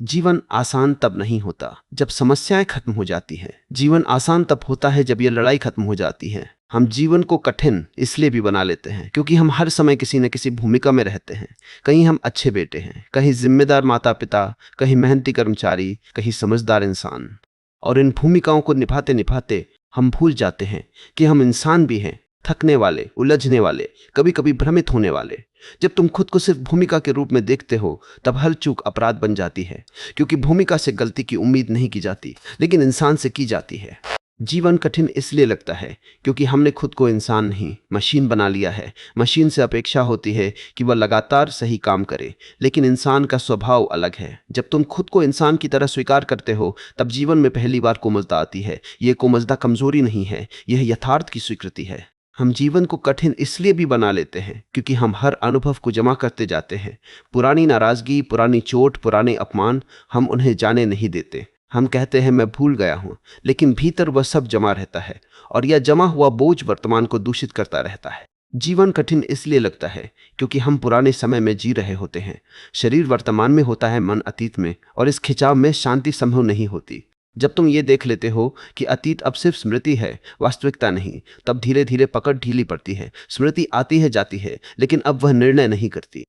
जीवन आसान तब नहीं होता जब समस्याएं खत्म हो जाती हैं। जीवन आसान तब होता है जब यह लड़ाई खत्म हो जाती है। हम जीवन को कठिन इसलिए भी बना लेते हैं क्योंकि हम हर समय किसी न किसी भूमिका में रहते हैं। कहीं हम अच्छे बेटे हैं, कहीं जिम्मेदार माता पिता, कहीं मेहनती कर्मचारी, कहीं समझदार इंसान। और इन भूमिकाओं को निभाते निभाते हम भूल जाते हैं कि हम इंसान भी हैं, थकने वाले, उलझने वाले, कभी कभी भ्रमित होने वाले। जब तुम खुद को सिर्फ भूमिका के रूप में देखते हो, तब हर चूक अपराध बन जाती है, क्योंकि भूमिका से गलती की उम्मीद नहीं की जाती, लेकिन इंसान से की जाती है। जीवन कठिन इसलिए लगता है क्योंकि हमने खुद को इंसान नहीं, मशीन बना लिया है। मशीन से अपेक्षा होती है कि वह लगातार सही काम करे, लेकिन इंसान का स्वभाव अलग है। जब तुम खुद को इंसान की तरह स्वीकार करते हो, तब जीवन में पहली बार कोमलता आती है। यह कोमलता कमजोरी नहीं है, यह यथार्थ की स्वीकृति है। हम जीवन को कठिन इसलिए भी बना लेते हैं क्योंकि हम हर अनुभव को जमा करते जाते हैं। पुरानी नाराजगी, पुरानी चोट, पुराने अपमान, हम उन्हें जाने नहीं देते। हम कहते हैं मैं भूल गया हूं, लेकिन भीतर वह सब जमा रहता है, और यह जमा हुआ बोझ वर्तमान को दूषित करता रहता है। जीवन कठिन इसलिए लगता है क्योंकि हम पुराने समय में जी रहे होते हैं। शरीर वर्तमान में होता है, मन अतीत में, और इस खिंचाव में शांति संभव नहीं होती। जब तुम ये देख लेते हो कि अतीत अब सिर्फ स्मृति है, वास्तविकता नहीं, तब धीरे धीरे पकड़ ढीली पड़ती है। स्मृति आती है, जाती है, लेकिन अब वह निर्णय नहीं करती।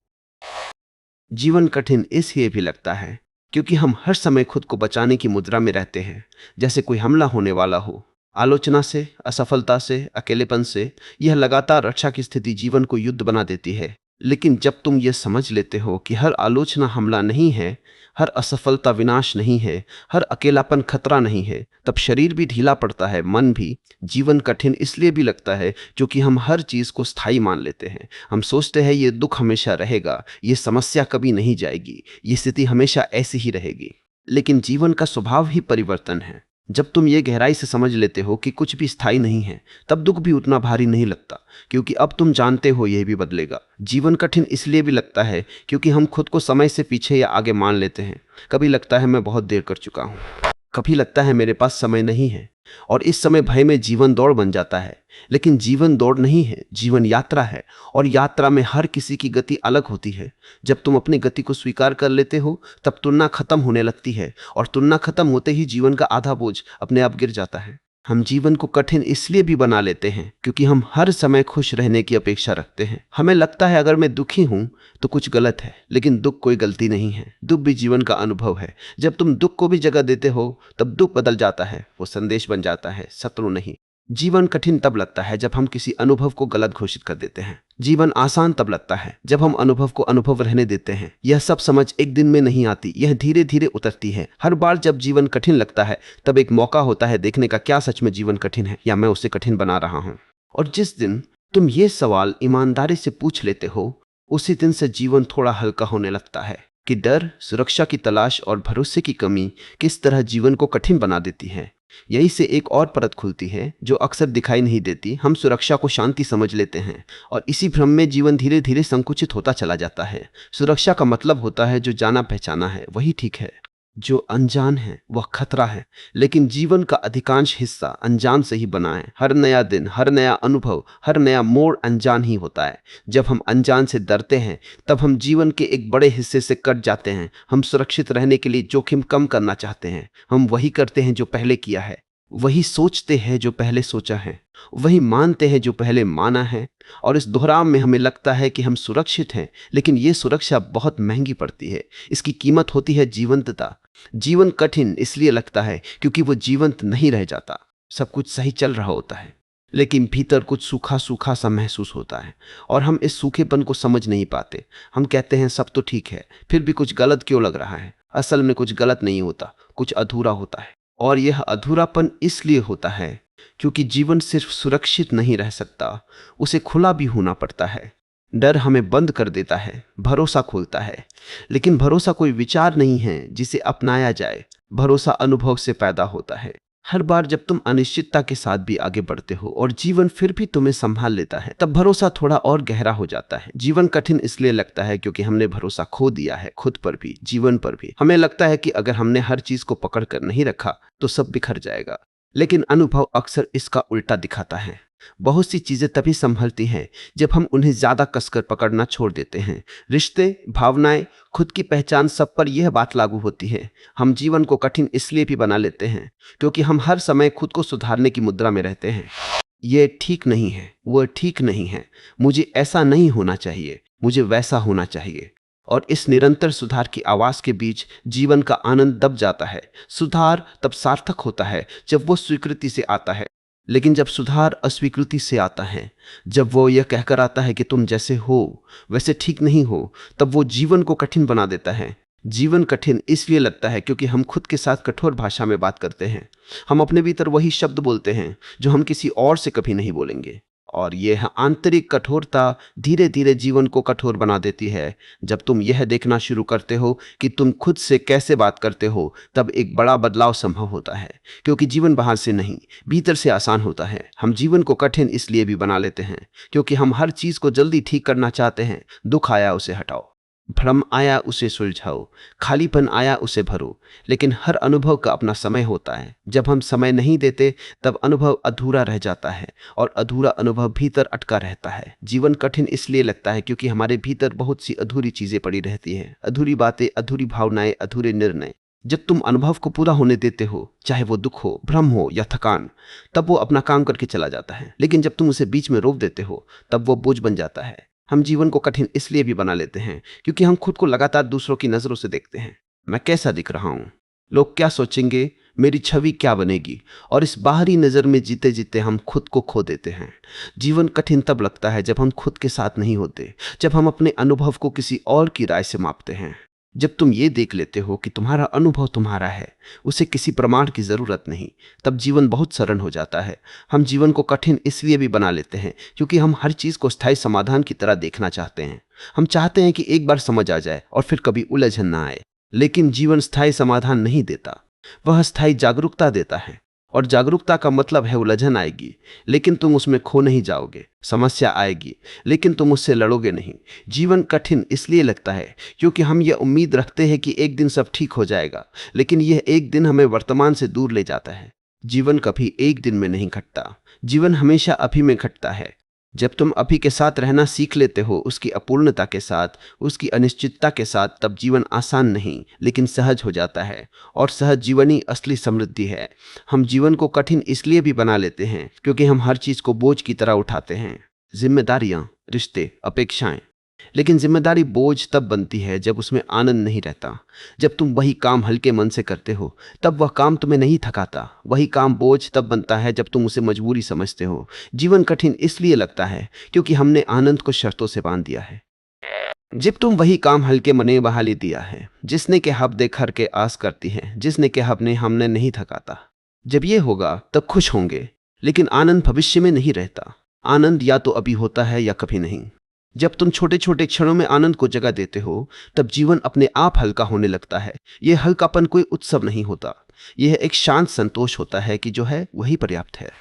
जीवन कठिन इसलिए भी लगता है क्योंकि हम हर समय खुद को बचाने की मुद्रा में रहते हैं, जैसे कोई हमला होने वाला हो। आलोचना से, असफलता से, अकेलेपन से, यह लगातार रक्षा की स्थिति जीवन को युद्ध बना देती है। लेकिन जब तुम ये समझ लेते हो कि हर आलोचना हमला नहीं है, हर असफलता विनाश नहीं है, हर अकेलापन खतरा नहीं है, तब शरीर भी ढीला पड़ता है, मन भी। जीवन कठिन इसलिए भी लगता है क्योंकि हम हर चीज को स्थायी मान लेते हैं। हम सोचते हैं ये दुख हमेशा रहेगा, ये समस्या कभी नहीं जाएगी, ये स्थिति हमेशा ऐसी ही रहेगी। लेकिन जीवन का स्वभाव ही परिवर्तन है। जब तुम ये गहराई से समझ लेते हो कि कुछ भी स्थायी नहीं है, तब दुख भी उतना भारी नहीं लगता, क्योंकि अब तुम जानते हो यह भी बदलेगा। जीवन कठिन इसलिए भी लगता है क्योंकि हम खुद को समय से पीछे या आगे मान लेते हैं। कभी लगता है मैं बहुत देर कर चुका हूँ, कभी लगता है मेरे पास समय नहीं है, और इस समय भय में जीवन दौड़ बन जाता है। लेकिन जीवन दौड़ नहीं है, जीवन यात्रा है, और यात्रा में हर किसी की गति अलग होती है। जब तुम अपनी गति को स्वीकार कर लेते हो, तब तुलना खत्म होने लगती है, और तुलना खत्म होते ही जीवन का आधा बोझ अपने आप गिर जाता है। हम जीवन को कठिन इसलिए भी बना लेते हैं क्योंकि हम हर समय खुश रहने की अपेक्षा रखते हैं। हमें लगता है अगर मैं दुखी हूं तो कुछ गलत है, लेकिन दुख कोई गलती नहीं है, दुख भी जीवन का अनुभव है। जब तुम दुख को भी जगह देते हो, तब दुख बदल जाता है, वो संदेश बन जाता है, शत्रु नहीं। जीवन कठिन तब लगता है जब हम किसी अनुभव को गलत घोषित कर देते हैं। जीवन आसान तब लगता है जब हम अनुभव को अनुभव रहने देते हैं। यह सब समझ एक दिन में नहीं आती, यह धीरे धीरे उतरती है। हर बार जब जीवन कठिन लगता है, तब एक मौका होता है देखने का क्या सच में जीवन कठिन है या मैं उसे कठिन बना रहा हूं। और जिस दिन तुम ये सवाल ईमानदारी से पूछ लेते हो, उसी दिन से जीवन थोड़ा हल्का होने लगता है कि डर, सुरक्षा की तलाश और भरोसे की कमी किस तरह जीवन को कठिन बना देती है। यही से एक और परत खुलती है जो अक्सर दिखाई नहीं देती। हम सुरक्षा को शांति समझ लेते हैं, और इसी भ्रम में जीवन धीरे धीरे संकुचित होता चला जाता है। सुरक्षा का मतलब होता है जो जाना पहचाना है वही ठीक है, जो अनजान है वह खतरा है, लेकिन जीवन का अधिकांश हिस्सा अनजान से ही बना है। हर नया दिन, हर नया अनुभव, हर नया मोड़ अनजान ही होता है। जब हम अनजान से डरते हैं तब हम जीवन के एक बड़े हिस्से से कट जाते हैं। हम सुरक्षित रहने के लिए जोखिम कम करना चाहते हैं। हम वही करते हैं जो पहले किया है, वही सोचते हैं जो पहले सोचा है, वही मानते हैं जो पहले माना है। और इस दोहराव में हमें लगता है कि हम सुरक्षित हैं, लेकिन ये सुरक्षा बहुत महंगी पड़ती है। इसकी कीमत होती है जीवंतता। जीवन कठिन इसलिए लगता है क्योंकि वो जीवंत नहीं रह जाता। सब कुछ सही चल रहा होता है, लेकिन भीतर कुछ सूखा सूखा सा महसूस होता है और हम इस सूखेपन को समझ नहीं पाते। हम कहते हैं सब तो ठीक है, फिर भी कुछ गलत क्यों लग रहा है। असल में कुछ गलत नहीं होता, कुछ अधूरा होता है। और यह अधूरापन इसलिए होता है क्योंकि जीवन सिर्फ सुरक्षित नहीं रह सकता, उसे खुला भी होना पड़ता है। डर हमें बंद कर देता है, भरोसा खोलता है। लेकिन भरोसा कोई विचार नहीं है जिसे अपनाया जाए। भरोसा अनुभव से पैदा होता है। हर बार जब तुम अनिश्चितता के साथ भी आगे बढ़ते हो और जीवन फिर भी तुम्हें संभाल लेता है, तब भरोसा थोड़ा और गहरा हो जाता है। जीवन कठिन इसलिए लगता है क्योंकि हमने भरोसा खो दिया है, खुद पर भी, जीवन पर भी। हमें लगता है कि अगर हमने हर चीज को पकड़ कर नहीं रखा तो सब बिखर जाएगा। लेकिन अनुभव अक्सर इसका उल्टा दिखाता है। बहुत सी चीजें तभी संभलती हैं जब हम उन्हें ज्यादा कसकर पकड़ना छोड़ देते हैं। रिश्ते, भावनाएं, खुद की पहचान, सब पर यह बात लागू होती है। हम जीवन को कठिन इसलिए भी बना लेते हैं क्योंकि हम हर समय खुद को सुधारने की मुद्रा में रहते हैं। ये ठीक नहीं है, वह ठीक नहीं है, मुझे ऐसा नहीं होना चाहिए, मुझे वैसा होना चाहिए। और इस निरंतर सुधार की आवाज के बीच जीवन का आनंद दब जाता है। सुधार तब सार्थक होता है जब वो स्वीकृति से आता है, लेकिन जब सुधार अस्वीकृति से आता है, जब वो यह कहकर आता है कि तुम जैसे हो वैसे ठीक नहीं हो, तब वो जीवन को कठिन बना देता है। जीवन कठिन इसलिए लगता है क्योंकि हम खुद के साथ कठोर भाषा में बात करते हैं। हम अपने भीतर वही शब्द बोलते हैं जो हम किसी और से कभी नहीं बोलेंगे। और यह आंतरिक कठोरता धीरे धीरे जीवन को कठोर बना देती है। जब तुम यह देखना शुरू करते हो कि तुम खुद से कैसे बात करते हो, तब एक बड़ा बदलाव संभव होता है। क्योंकि जीवन बाहर से नहीं, भीतर से आसान होता है। हम जीवन को कठिन इसलिए भी बना लेते हैं क्योंकि हम हर चीज को जल्दी ठीक करना चाहते हैं। दुख आया उसे हटाओ, भ्रम आया उसे सुलझाओ, खालीपन आया उसे भरो। लेकिन हर अनुभव का अपना समय होता है। जब हम समय नहीं देते तब अनुभव अधूरा रह जाता है और अधूरा अनुभव भीतर अटका रहता है। जीवन कठिन इसलिए लगता है क्योंकि हमारे भीतर बहुत सी अधूरी चीजें पड़ी रहती हैं। अधूरी बातें, अधूरी भावनाएं, अधूरे निर्णय। जब तुम अनुभव को पूरा होने देते हो, चाहे वो दुख हो, भ्रम हो या थकान, तब वो अपना काम करके चला जाता है। लेकिन जब तुम उसे बीच में रोक देते हो, तब वो बोझ बन जाता है। हम जीवन को कठिन इसलिए भी बना लेते हैं क्योंकि हम खुद को लगातार दूसरों की नजरों से देखते हैं। मैं कैसा दिख रहा हूं, लोग क्या सोचेंगे, मेरी छवि क्या बनेगी। और इस बाहरी नजर में जीते जीते हम खुद को खो देते हैं। जीवन कठिन तब लगता है जब हम खुद के साथ नहीं होते, जब हम अपने अनुभव को किसी और की राय से मापते हैं। जब तुम ये देख लेते हो कि तुम्हारा अनुभव तुम्हारा है, उसे किसी प्रमाण की जरूरत नहीं, तब जीवन बहुत सरल हो जाता है। हम जीवन को कठिन इसलिए भी बना लेते हैं क्योंकि हम हर चीज को स्थायी समाधान की तरह देखना चाहते हैं। हम चाहते हैं कि एक बार समझ आ जाए और फिर कभी उलझन ना आए। लेकिन जीवन स्थायी समाधान नहीं देता, वह स्थायी जागरूकता देता है। और जागरूकता का मतलब है उलझन आएगी, लेकिन तुम उसमें खो नहीं जाओगे। समस्या आएगी, लेकिन तुम उससे लड़ोगे नहीं। जीवन कठिन इसलिए लगता है क्योंकि हम ये उम्मीद रखते हैं कि एक दिन सब ठीक हो जाएगा, लेकिन यह एक दिन हमें वर्तमान से दूर ले जाता है। जीवन कभी एक दिन में नहीं घटता, जीवन हमेशा अभी में घटता है। जब तुम अभी के साथ रहना सीख लेते हो, उसकी अपूर्णता के साथ, उसकी अनिश्चितता के साथ, तब जीवन आसान नहीं लेकिन सहज हो जाता है। और सहज जीवन ही असली समृद्धि है। हम जीवन को कठिन इसलिए भी बना लेते हैं क्योंकि हम हर चीज को बोझ की तरह उठाते हैं। जिम्मेदारियां, रिश्ते, अपेक्षाएं। लेकिन जिम्मेदारी बोझ तब बनती है जब उसमें आनंद नहीं रहता। जब तुम वही काम हल्के मन से करते हो, तब वह काम तुम्हें नहीं थकाता। वही काम बोझ तब बनता है जब तुम उसे मजबूरी समझते हो। जीवन कठिन इसलिए लगता है क्योंकि हमने आनंद को शर्तों से बांध दिया है। जब तुम वही काम हल्के मने बहाली दिया है, जिसने के हब देखकर के आस करती है, जिसने के हब ने हमने नहीं थकाता। जब ये होगा तब खुश होंगे, लेकिन आनंद भविष्य में नहीं रहता। आनंद या तो अभी होता है या कभी नहीं। जब तुम छोटे छोटे क्षणों में आनंद को जगह देते हो, तब जीवन अपने आप हल्का होने लगता है। यह हल्कापन कोई उत्सव नहीं होता, यह एक शांत संतोष होता है कि जो है वही पर्याप्त है।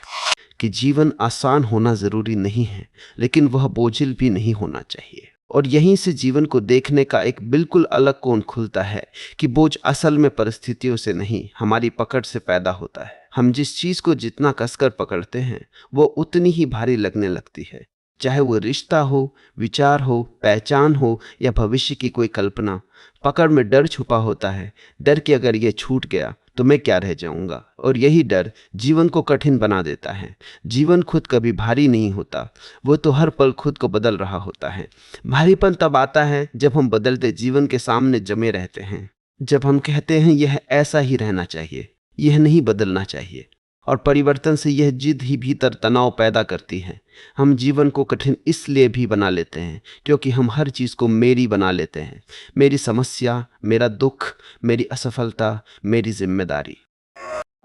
कि जीवन आसान होना जरूरी नहीं है, लेकिन वह बोझिल भी नहीं होना चाहिए। और यहीं से जीवन को देखने का एक बिल्कुल अलग कोण खुलता है कि बोझ असल में परिस्थितियों से नहीं, हमारी पकड़ से पैदा होता है। हम जिस चीज को जितना कसकर पकड़ते हैं वो उतनी ही भारी लगने लगती है, चाहे वो रिश्ता हो, विचार हो, पहचान हो या भविष्य की कोई कल्पना। पकड़ में डर छुपा होता है, डर कि अगर ये छूट गया तो मैं क्या रह जाऊंगा। और यही डर जीवन को कठिन बना देता है। जीवन खुद कभी भारी नहीं होता, वो तो हर पल खुद को बदल रहा होता है। भारीपन तब आता है जब हम बदलते जीवन के सामने जमे रहते हैं, जब हम कहते हैं यह ऐसा ही रहना चाहिए, यह नहीं बदलना चाहिए। और परिवर्तन से यह जिद ही भीतर तनाव पैदा करती है। हम जीवन को कठिन इसलिए भी बना लेते हैं क्योंकि हम हर चीज को मेरी बना लेते हैं। मेरी समस्या, मेरा दुख, मेरी असफलता, मेरी जिम्मेदारी।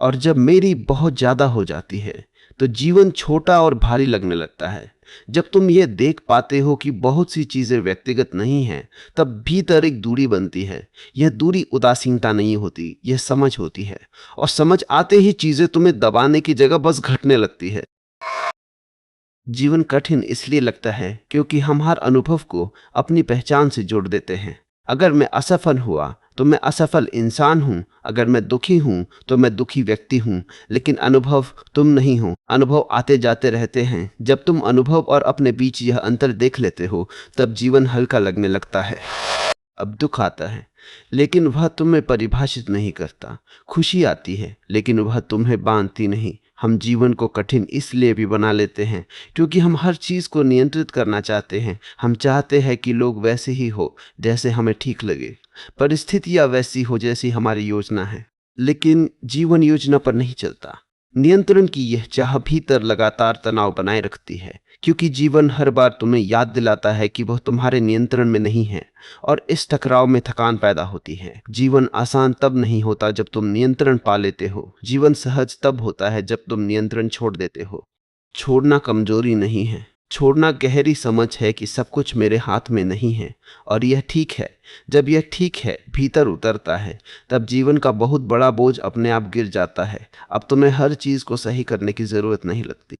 और जब मेरी बहुत ज्यादा हो जाती है तो जीवन छोटा और भारी लगने लगता है। जब तुम ये देख पाते हो कि बहुत सी चीजें व्यक्तिगत नहीं हैं, तब भीतर एक दूरी बनती है। यह दूरी उदासीनता नहीं होती, यह समझ होती है। और समझ आते ही चीजें तुम्हें दबाने की जगह बस घटने लगती है। जीवन कठिन इसलिए लगता है क्योंकि हम हर अनुभव को अपनी पहचान से जोड़ देते हैं। अगर मैं असफल हुआ तो मैं असफल इंसान हूं, अगर मैं दुखी हूं तो मैं दुखी व्यक्ति हूं। लेकिन अनुभव तुम नहीं हो, अनुभव आते जाते रहते हैं। जब तुम अनुभव और अपने बीच यह अंतर देख लेते हो तब जीवन हल्का लगने लगता है। अब दुख आता है लेकिन वह तुम्हें परिभाषित नहीं करता। खुशी आती है लेकिन वह तुम्हें बांधती नहीं। हम जीवन को कठिन इसलिए भी बना लेते हैं क्योंकि हम हर चीज को नियंत्रित करना चाहते हैं। हम चाहते हैं कि लोग वैसे ही हो जैसे हमें ठीक लगे, परिस्थितियां वैसी हो जैसी हमारी योजना है। लेकिन जीवन योजना पर नहीं चलता। नियंत्रण की यह चाह भीतर लगातार तनाव बनाए रखती है क्योंकि जीवन हर बार तुम्हें याद दिलाता है कि वह तुम्हारे नियंत्रण में नहीं है। और इस टकराव में थकान पैदा होती है। जीवन आसान तब नहीं होता जब तुम नियंत्रण पा लेते हो, जीवन सहज तब होता है जब तुम नियंत्रण छोड़ देते हो। छोड़ना कमजोरी नहीं है, छोड़ना गहरी समझ है कि सब कुछ मेरे हाथ में नहीं है और यह ठीक है। जब यह ठीक है भीतर उतरता है तब जीवन का बहुत बड़ा बोझ अपने आप गिर जाता है। अब तुम्हें हर चीज को सही करने की जरूरत नहीं लगती।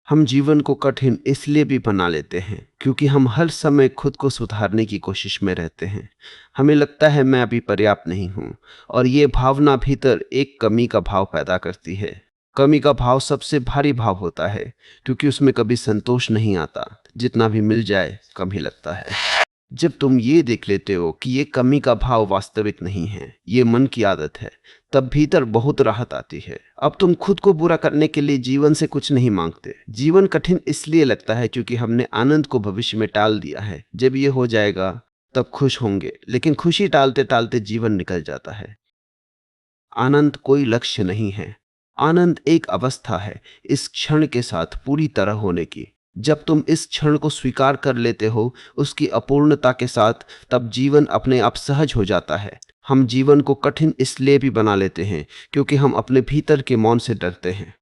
हम जीवन को कठिन इसलिए भी बना लेते हैं क्योंकि हम हर समय खुद को सुधारने की कोशिश में रहते हैं। हमें लगता है मैं अभी पर्याप्त नहीं हूं, और ये भावना भीतर एक कमी का भाव पैदा करती है। कमी का भाव सबसे भारी भाव होता है क्योंकि उसमें कभी संतोष नहीं आता, जितना भी मिल जाए कम ही लगता है। जब तुम ये देख लेते हो कि ये कमी का भाव वास्तविक नहीं है, ये मन की आदत है, तब भीतर बहुत राहत आती है। अब तुम खुद को बुरा करने के लिए जीवन से कुछ नहीं मांगते। जीवन कठिन इसलिए लगता है क्योंकि हमने आनंद को भविष्य में टाल दिया है। जब ये हो जाएगा तब खुश होंगे, लेकिन खुशी टालते टालते जीवन निकल जाता है। आनंद कोई लक्ष्य नहीं है, आनंद एक अवस्था है इस क्षण के साथ पूरी तरह होने की। जब तुम इस क्षण को स्वीकार कर लेते हो उसकी अपूर्णता के साथ, तब जीवन अपने आप सहज हो जाता है। हम जीवन को कठिन इसलिए भी बना लेते हैं क्योंकि हम अपने भीतर के मौन से डरते हैं।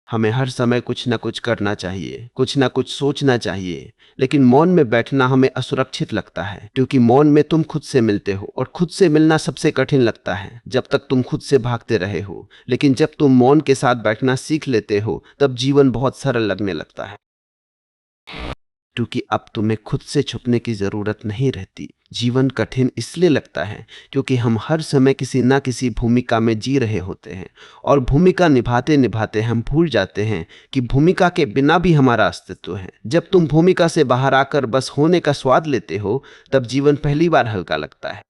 हमें हर समय कुछ ना कुछ करना चाहिए, कुछ ना कुछ सोचना चाहिए, लेकिन मौन में बैठना हमें असुरक्षित लगता है क्योंकि मौन में तुम खुद से मिलते हो, और खुद से मिलना सबसे कठिन लगता है जब तक तुम खुद से भागते रहे हो। लेकिन जब तुम मौन के साथ बैठना सीख लेते हो तब जीवन बहुत सरल लगने लगता है क्योंकि अब तुम्हें खुद से छुपने की जरूरत नहीं रहती। जीवन कठिन इसलिए लगता है क्योंकि हम हर समय किसी ना किसी भूमिका में जी रहे होते हैं, और भूमिका निभाते निभाते हम भूल जाते हैं कि भूमिका के बिना भी हमारा अस्तित्व है। जब तुम भूमिका से बाहर आकर बस होने का स्वाद लेते हो तब जीवन पहली बार हल्का लगता है।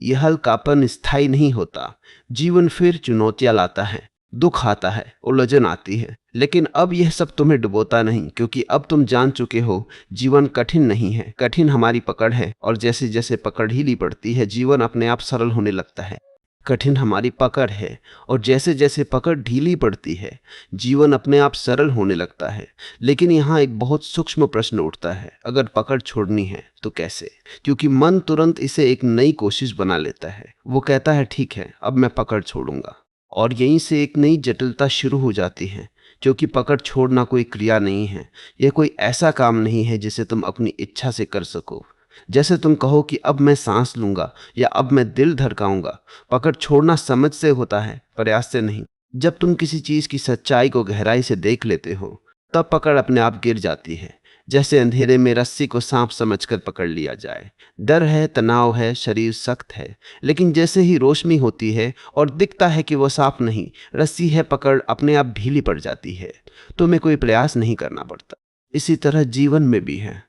यह हल्कापन स्थायी नहीं होता। जीवन फिर चुनौतियां लाता है, दुख आता है, उलझन आती है, लेकिन अब यह सब तुम्हें डुबोता नहीं क्योंकि अब तुम जान चुके हो जीवन कठिन नहीं है, कठिन हमारी पकड़ है। और जैसे जैसे पकड़ ढीली पड़ती है जीवन अपने आप सरल होने लगता है। कठिन हमारी पकड़ है और जैसे जैसे पकड़ ढीली पड़ती है जीवन अपने आप सरल होने लगता है। लेकिन यहाँ एक बहुत सूक्ष्म प्रश्न उठता है, अगर पकड़ छोड़नी है तो कैसे? क्योंकि मन तुरंत इसे एक नई कोशिश बना लेता है। वो कहता है ठीक है अब मैं पकड़ छोड़ूंगा, और यहीं से एक नई जटिलता शुरू हो जाती है क्योंकि पकड़ छोड़ना कोई क्रिया नहीं है। यह कोई ऐसा काम नहीं है जिसे तुम अपनी इच्छा से कर सको। जैसे तुम कहो कि अब मैं सांस लूंगा या अब मैं दिल धड़काऊंगा। पकड़ छोड़ना समझ से होता है, प्रयास से नहीं। जब तुम किसी चीज की सच्चाई को गहराई से देख लेते हो तब पकड़ अपने आप गिर जाती है। जैसे अंधेरे में रस्सी को सांप समझकर पकड़ लिया जाए। डर है, तनाव है, शरीर सख्त है, लेकिन जैसे ही रोशनी होती है और दिखता है कि वो सांप नहीं, रस्सी है, पकड़ अपने आप ढीली पड़ जाती है। तुम्हें कोई प्रयास नहीं करना पड़ता। इसी तरह जीवन में भी है।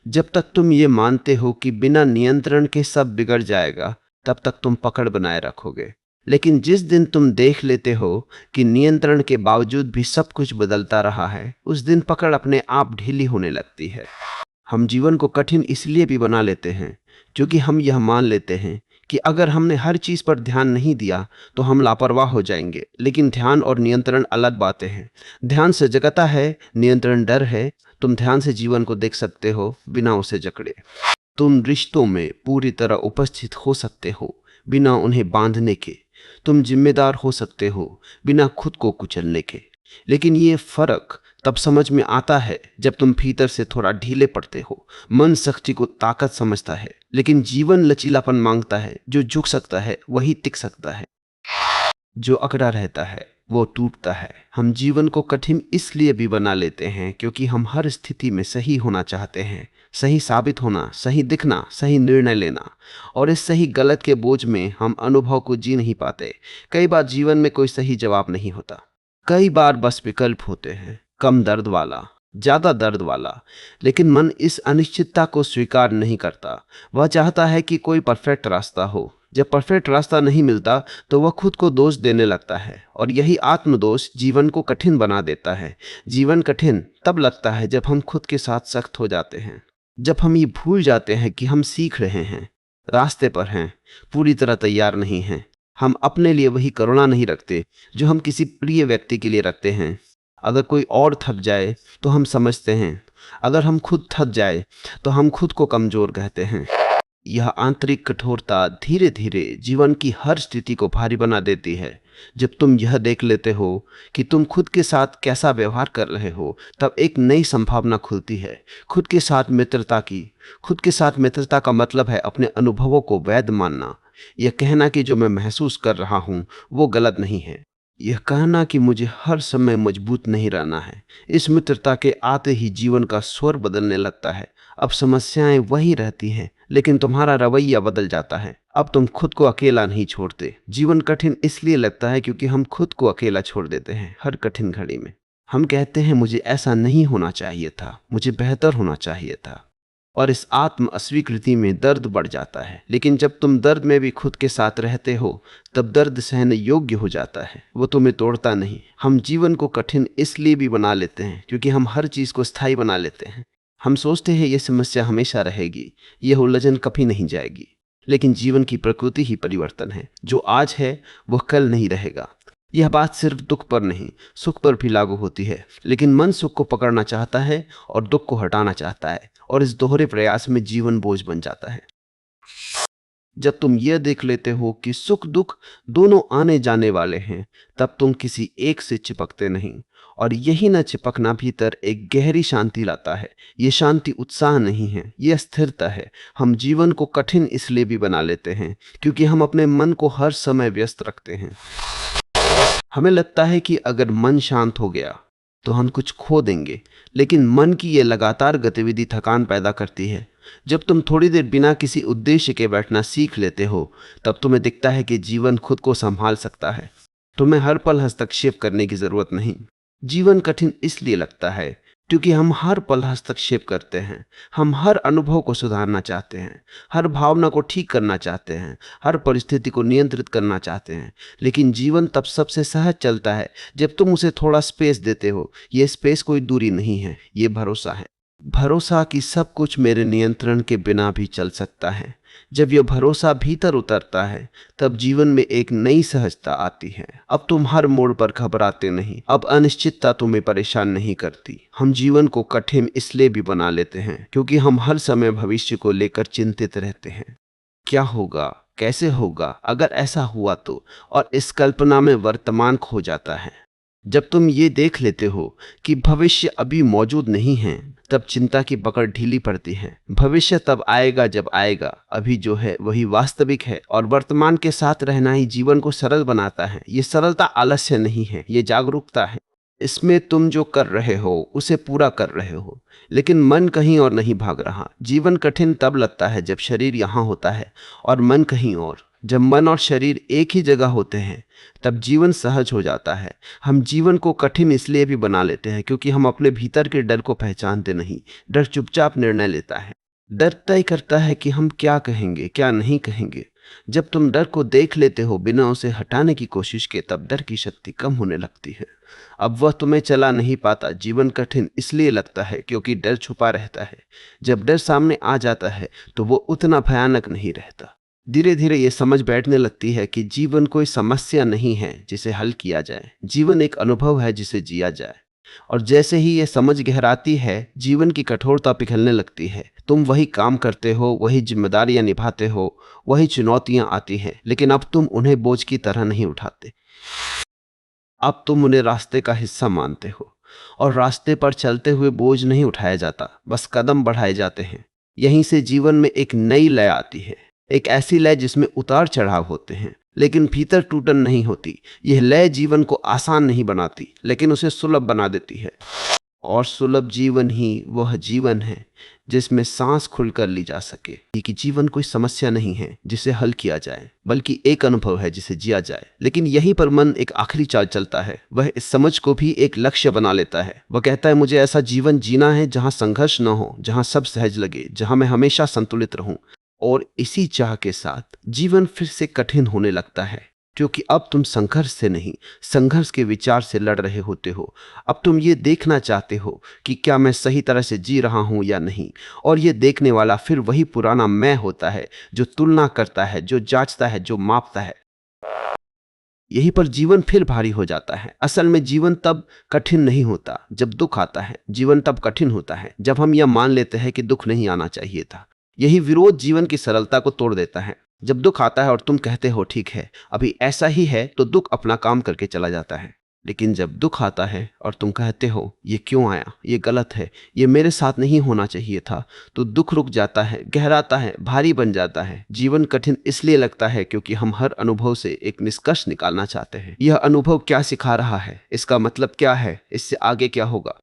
जब तक तुम ये मानते हो कि बिना नियंत्रण के सब बिगड़ जाएगा, तब तक तुम पकड़ बनाए रखोगे। लेकिन जिस दिन तुम देख लेते हो कि नियंत्रण के बावजूद भी सब कुछ बदलता रहा है, उस दिन पकड़ अपने आप ढीली होने लगती है। हम जीवन को कठिन इसलिए भी बना लेते हैं क्योंकि हम यह मान लेते हैं कि अगर हमने हर चीज पर ध्यान नहीं दिया तो हम लापरवाह हो जाएंगे। लेकिन ध्यान और नियंत्रण अलग बातें हैं। ध्यान से जगता है, नियंत्रण डर है। तुम ध्यान से जीवन को देख सकते हो बिना उसे जकड़े। तुम रिश्तों में पूरी तरह उपस्थित हो सकते हो बिना उन्हें बांधने के। तुम जिम्मेदार हो सकते हो बिना खुद को कुचलने के। लेकिन ये फर्क तब समझ में आता है जब तुम भीतर से थोड़ा ढीले पड़ते हो। मन सख्ती को ताकत समझता है, लेकिन जीवन लचीलापन मांगता है। जो झुक सकता है वही टिक सकता है, जो अकड़ा रहता है वो टूटता है। हम जीवन को कठिन इसलिए भी बना लेते हैं क्योंकि हम हर स्थिति में सही होना चाहते हैं। सही साबित होना, सही दिखना, सही निर्णय लेना। और इस सही गलत के बोझ में हम अनुभव को जी नहीं पाते। कई बार जीवन में कोई सही जवाब नहीं होता। कई बार बस विकल्प होते हैं, कम दर्द वाला, ज्यादा दर्द वाला। लेकिन मन इस अनिश्चितता को स्वीकार नहीं करता। वह चाहता है कि कोई परफेक्ट रास्ता हो। जब परफेक्ट रास्ता नहीं मिलता तो वह खुद को दोष देने लगता है, और यही आत्मदोष जीवन को कठिन बना देता है। जीवन कठिन तब लगता है जब हम खुद के साथ सख्त हो जाते हैं, जब हम ये भूल जाते हैं कि हम सीख रहे हैं, रास्ते पर हैं, पूरी तरह तैयार नहीं हैं। हम अपने लिए वही करुणा नहीं रखते जो हम किसी प्रिय व्यक्ति के लिए रखते हैं। अगर कोई और थक जाए तो हम समझते हैं, अगर हम खुद थक जाए तो हम खुद को कमजोर कहते हैं। यह आंतरिक कठोरता धीरे धीरे जीवन की हर स्थिति को भारी बना देती है। जब तुम यह देख लेते हो कि तुम खुद के साथ कैसा व्यवहार कर रहे हो, तब एक नई संभावना खुलती है खुद के साथ मित्रता की। खुद के साथ मित्रता का मतलब है अपने अनुभवों को वैध मानना। यह कहना कि जो मैं महसूस कर रहा हूं वो गलत नहीं है। यह कहना कि मुझे हर समय मजबूत नहीं रहना है। इस मित्रता के आते ही जीवन का स्वर बदलने लगता है। अब समस्याएं वही रहती हैं, लेकिन तुम्हारा रवैया बदल जाता है। अब तुम खुद को अकेला नहीं छोड़ते। जीवन कठिन इसलिए लगता है क्योंकि हम खुद को अकेला छोड़ देते हैं। हर कठिन घड़ी में हम कहते हैं मुझे ऐसा नहीं होना चाहिए था, मुझे बेहतर होना चाहिए था। और इस आत्म अस्वीकृति में दर्द बढ़ जाता है। लेकिन जब तुम दर्द में भी खुद के साथ रहते हो, तब दर्द सहने योग्य हो जाता है। वो तुम्हें तोड़ता नहीं। हम जीवन को कठिन इसलिए भी बना लेते हैं क्योंकि हम हर चीज को स्थायी बना लेते हैं। हम सोचते हैं ये समस्या हमेशा रहेगी, यह उलझन कभी नहीं जाएगी। लेकिन जीवन की प्रकृति ही परिवर्तन है। जो आज है वह कल नहीं रहेगा। यह बात सिर्फ दुख पर नहीं, सुख पर भी लागू होती है। लेकिन मन सुख को पकड़ना चाहता है और दुख को हटाना चाहता है, और इस दोहरे प्रयास में जीवन बोझ बन जाता है। जब तुम यह देख लेते हो कि सुख दुख दोनों आने जाने वाले हैं, तब तुम किसी एक से चिपकते नहीं। और यही न चिपकना भीतर एक गहरी शांति लाता है। ये शांति उत्साह नहीं है, यह स्थिरता है। हम जीवन को कठिन इसलिए भी बना लेते हैं क्योंकि हम अपने मन को हर समय व्यस्त रखते हैं। हमें लगता है कि अगर मन शांत हो गया तो हम कुछ खो देंगे। लेकिन मन की यह लगातार गतिविधि थकान पैदा करती है। जब तुम थोड़ी देर बिना किसी उद्देश्य के बैठना सीख लेते हो, तब तुम्हें दिखता है कि जीवन खुद को संभाल सकता है। तुम्हें हर पल हस्तक्षेप करने की जरूरत नहीं। जीवन कठिन इसलिए लगता है क्योंकि हम हर पल हस्तक्षेप करते हैं। हम हर अनुभव को सुधारना चाहते हैं, हर भावना को ठीक करना चाहते हैं, हर परिस्थिति को नियंत्रित करना चाहते हैं। लेकिन जीवन तब सबसे सहज चलता है जब तुम उसे थोड़ा स्पेस देते हो। यह स्पेस कोई दूरी नहीं है, ये भरोसा है। भरोसा कि सब कुछ मेरे नियंत्रण के बिना भी चल सकता है। जब यह भरोसा भीतर उतरता है, तब जीवन में एक नई सहजता आती है। अब तुम हर मोड़ पर घबराते नहीं। अब अनिश्चितता तुम्हें परेशान नहीं करती। हम जीवन को कठिन इसलिए भी बना लेते हैं क्योंकि हम हर समय भविष्य को लेकर चिंतित रहते हैं। क्या होगा, कैसे होगा, अगर ऐसा हुआ तो। और इस कल्पना में वर्तमान खो जाता है। जब तुम ये देख लेते हो कि भविष्य अभी मौजूद नहीं है, तब चिंता की पकड़ ढीली पड़ती है। भविष्य तब आएगा जब आएगा। अभी जो है वही वास्तविक है, और वर्तमान के साथ रहना ही जीवन को सरल बनाता है। ये सरलता आलस्य नहीं है, ये जागरूकता है। इसमें तुम जो कर रहे हो उसे पूरा कर रहे हो, लेकिन मन कहीं और नहीं भाग रहा। जीवन कठिन तब लगता है जब शरीर यहाँ होता है और मन कहीं और। जब मन और शरीर एक ही जगह होते हैं तब जीवन सहज हो जाता है। हम जीवन को कठिन इसलिए भी बना लेते हैं क्योंकि हम अपने भीतर के डर को पहचानते नहीं। डर चुपचाप निर्णय लेता है। डर तय करता है कि हम क्या कहेंगे, क्या नहीं कहेंगे। जब तुम डर को देख लेते हो बिना उसे हटाने की कोशिश के, तब डर की शक्ति कम होने लगती है। अब वह तुम्हें चला नहीं पाता। जीवन कठिन इसलिए लगता है क्योंकि डर छुपा रहता है। जब डर सामने आ जाता है तो वो उतना भयानक नहीं रहता। धीरे धीरे ये समझ बैठने लगती है कि जीवन कोई समस्या नहीं है जिसे हल किया जाए। जीवन एक अनुभव है जिसे जिया जाए। और जैसे ही ये समझ गहराती है, जीवन की कठोरता पिघलने लगती है। तुम वही काम करते हो, वही जिम्मेदारियां निभाते हो, वही चुनौतियां आती हैं, लेकिन अब तुम उन्हें बोझ की तरह नहीं उठाते। अब तुम उन्हें रास्ते का हिस्सा मानते हो। और रास्ते पर चलते हुए बोझ नहीं उठाया जाता, बस कदम बढ़ाए जाते हैं। यहीं से जीवन में एक नई लय आती है। एक ऐसी लय जिसमें उतार चढ़ाव होते हैं लेकिन भीतर टूटन नहीं होती। यह लय जीवन को आसान नहीं बनाती, लेकिन उसे सुलभ बना देती है। और सुलभ जीवन ही वह जीवन है जिसमें सांस खुलकर ली जा सके। कि जीवन कोई समस्या नहीं है जिसे हल किया जाए, बल्कि एक अनुभव है जिसे जिया जाए। लेकिन यहीं पर मन एक आखिरी चाल चलता है। वह इस समझ को भी एक लक्ष्य बना लेता है। वह कहता है, मुझे ऐसा जीवन जीना है जहां संघर्ष न हो, जहां सब सहज लगे, जहां मैं हमेशा संतुलित रहूं। और इसी चाह के साथ जीवन फिर से कठिन होने लगता है, क्योंकि अब तुम संघर्ष से नहीं, संघर्ष के विचार से लड़ रहे होते हो। अब तुम ये देखना चाहते हो कि क्या मैं सही तरह से जी रहा हूं या नहीं। और ये देखने वाला फिर वही पुराना मैं होता है, जो तुलना करता है, जो जांचता है, जो मापता है। यहीं पर जीवन फिर भारी हो जाता है। असल में जीवन तब कठिन नहीं होता जब दुख आता है। जीवन तब कठिन होता है जब हम यह मान लेते हैं कि दुख नहीं आना चाहिए था। यही विरोध जीवन की सरलता को तोड़ देता है। जब दुख आता है और तुम कहते हो ठीक है, अभी ऐसा ही है, तो दुख अपना काम करके चला जाता है। लेकिन जब दुख आता है और तुम कहते हो ये क्यों आया, ये गलत है, ये मेरे साथ नहीं होना चाहिए था, तो दुख रुक जाता है, गहराता है, भारी बन जाता है। जीवन कठिन इसलिए लगता है क्योंकि हम हर अनुभव से एक निष्कर्ष निकालना चाहते हैं। यह अनुभव क्या सिखा रहा है, इसका मतलब क्या है, इससे आगे क्या होगा।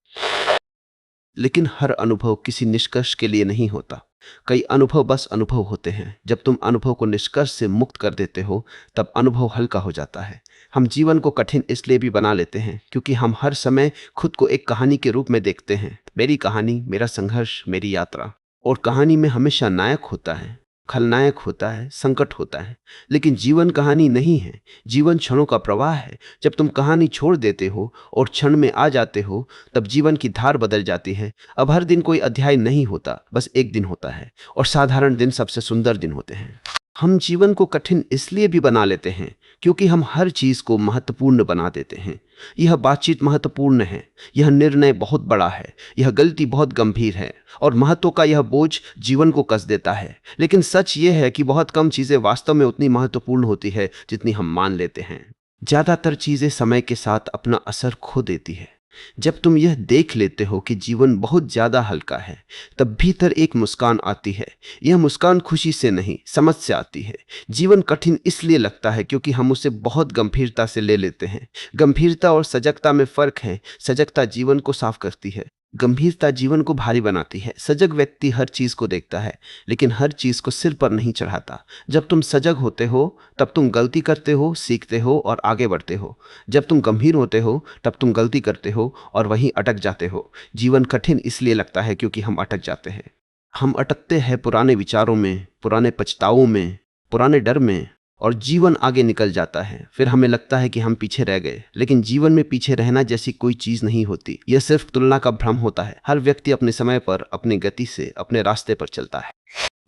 लेकिन हर अनुभव किसी निष्कर्ष के लिए नहीं होता। कई अनुभव बस अनुभव होते हैं। जब तुम अनुभव को निष्कर्ष से मुक्त कर देते हो, तब अनुभव हल्का हो जाता है। हम जीवन को कठिन इसलिए भी बना लेते हैं क्योंकि हम हर समय खुद को एक कहानी के रूप में देखते हैं। मेरी कहानी, मेरा संघर्ष, मेरी यात्रा। और कहानी में हमेशा नायक होता है, खलनायक होता है, संकट होता है। लेकिन जीवन कहानी नहीं है। जीवन क्षणों का प्रवाह है। जब तुम कहानी छोड़ देते हो और क्षण में आ जाते हो, तब जीवन की धार बदल जाती है। अब हर दिन कोई अध्याय नहीं होता, बस एक दिन होता है। और साधारण दिन सबसे सुंदर दिन होते हैं। हम जीवन को कठिन इसलिए भी बना लेते हैं क्योंकि हम हर चीज को महत्वपूर्ण बना देते हैं। यह बातचीत महत्वपूर्ण है, यह निर्णय बहुत बड़ा है, यह गलती बहुत गंभीर है, और महत्व का यह बोझ जीवन को कस देता है। लेकिन सच यह है कि बहुत कम चीजें वास्तव में उतनी महत्वपूर्ण होती है जितनी हम मान लेते हैं। ज्यादातर चीजें समय के साथ अपना असर खो देती है। जब तुम यह देख लेते हो कि जीवन बहुत ज्यादा हल्का है, तब भीतर एक मुस्कान आती है। यह मुस्कान खुशी से नहीं, समझ से आती है। जीवन कठिन इसलिए लगता है क्योंकि हम उसे बहुत गंभीरता से ले लेते हैं। गंभीरता और सजगता में फर्क है। सजगता जीवन को साफ करती है, गंभीरता जीवन को भारी बनाती है। सजग व्यक्ति हर चीज को देखता है, लेकिन हर चीज को सिर पर नहीं चढ़ाता। जब तुम सजग होते हो तब तुम गलती करते हो, सीखते हो और आगे बढ़ते हो। जब तुम गंभीर होते हो तब तुम गलती करते हो और वहीं अटक जाते हो। जीवन कठिन इसलिए लगता है क्योंकि हम अटक जाते हैं। हम अटकते हैं पुराने विचारों में, पुराने पछतावों में, पुराने डर में, और जीवन आगे निकल जाता है। फिर हमें लगता है कि हम पीछे रह गए। लेकिन जीवन में पीछे रहना जैसी कोई चीज नहीं होती। यह सिर्फ तुलना का भ्रम होता है। हर व्यक्ति अपने समय पर, अपनी गति से, अपने रास्ते पर चलता है।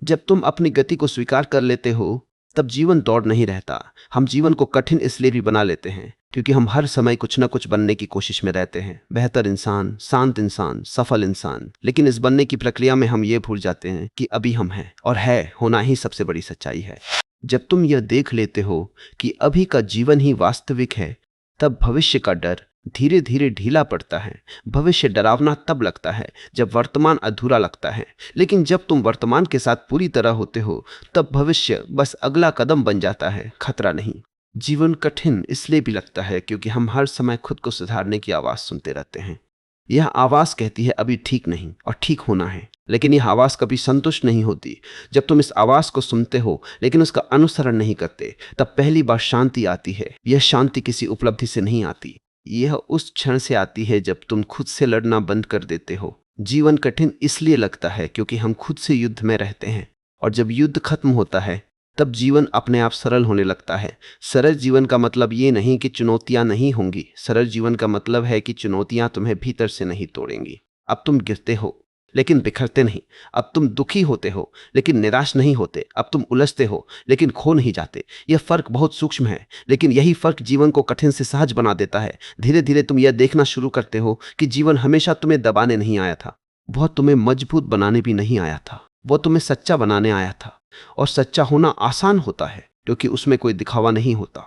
जब तुम अपनी गति को स्वीकार कर लेते हो, तब जीवन दौड़ नहीं रहता। हम जीवन को कठिन इसलिए भी बना लेते हैं क्योंकि हम हर समय कुछ न कुछ बनने की कोशिश में रहते हैं। बेहतर इंसान, शांत इंसान, सफल इंसान। लेकिन इस बनने की प्रक्रिया में हम ये भूल जाते हैं कि अभी हम हैं, और है होना ही सबसे बड़ी सच्चाई है। जब तुम यह देख लेते हो कि अभी का जीवन ही वास्तविक है, तब भविष्य का डर धीरे धीरे ढीला पड़ता है। भविष्य डरावना तब लगता है जब वर्तमान अधूरा लगता है। लेकिन जब तुम वर्तमान के साथ पूरी तरह होते हो, तब भविष्य बस अगला कदम बन जाता है, खतरा नहीं। जीवन कठिन इसलिए भी लगता है क्योंकि हम हर समय खुद को सुधारने की आवाज सुनते रहते हैं। यह आवाज कहती है अभी ठीक नहीं और ठीक होना है, लेकिन यह आवाज कभी संतुष्ट नहीं होती। जब तुम इस आवाज को सुनते हो लेकिन उसका अनुसरण नहीं करते, तब पहली बार शांति आती है। यह शांति किसी उपलब्धि से नहीं आती, यह उस क्षण से आती है जब तुम खुद से लड़ना बंद कर देते हो। जीवन कठिन इसलिए लगता है क्योंकि हम खुद से युद्ध में रहते हैं, और जब युद्ध खत्म होता है तब जीवन अपने आप सरल होने लगता है। सरल जीवन का मतलब ये नहीं कि चुनौतियां नहीं होंगी, सरल जीवन का मतलब है कि चुनौतियां तुम्हें भीतर से नहीं तोड़ेंगी। अब तुम गिरते हो लेकिन बिखरते नहीं, अब तुम दुखी होते हो लेकिन निराश नहीं होते, अब तुम उलझते हो लेकिन खो नहीं जाते। यह फर्क बहुत सूक्ष्म है, लेकिन यही फर्क जीवन को कठिन से सहज बना देता है। धीरे धीरे तुम यह देखना शुरू करते हो कि जीवन हमेशा तुम्हें दबाने नहीं आया था, वह तुम्हें मजबूत बनाने भी नहीं आया था, वो तुम्हें सच्चा बनाने आया था। और सच्चा होना आसान होता है क्योंकि उसमें कोई दिखावा नहीं होता।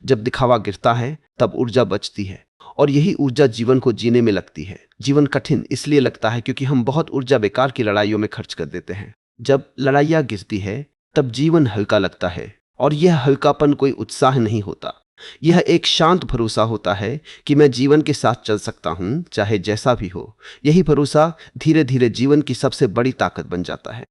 जब दिखावा गिरता है तब ऊर्जा बचती है, और यही ऊर्जा जीवन को जीने में लगती है। जीवन कठिन इसलिए लगता है क्योंकि हम बहुत ऊर्जा बेकार की लड़ाइयों में खर्च कर देते हैं। जब लड़ाइयाँ गिरती है तब जीवन हल्का लगता है, और यह हल्कापन कोई उत्साह नहीं होता, यह एक शांत भरोसा होता है कि मैं जीवन के साथ चल सकता हूँ चाहे जैसा भी हो। यही भरोसा धीरे धीरे जीवन की सबसे बड़ी ताकत बन जाता है,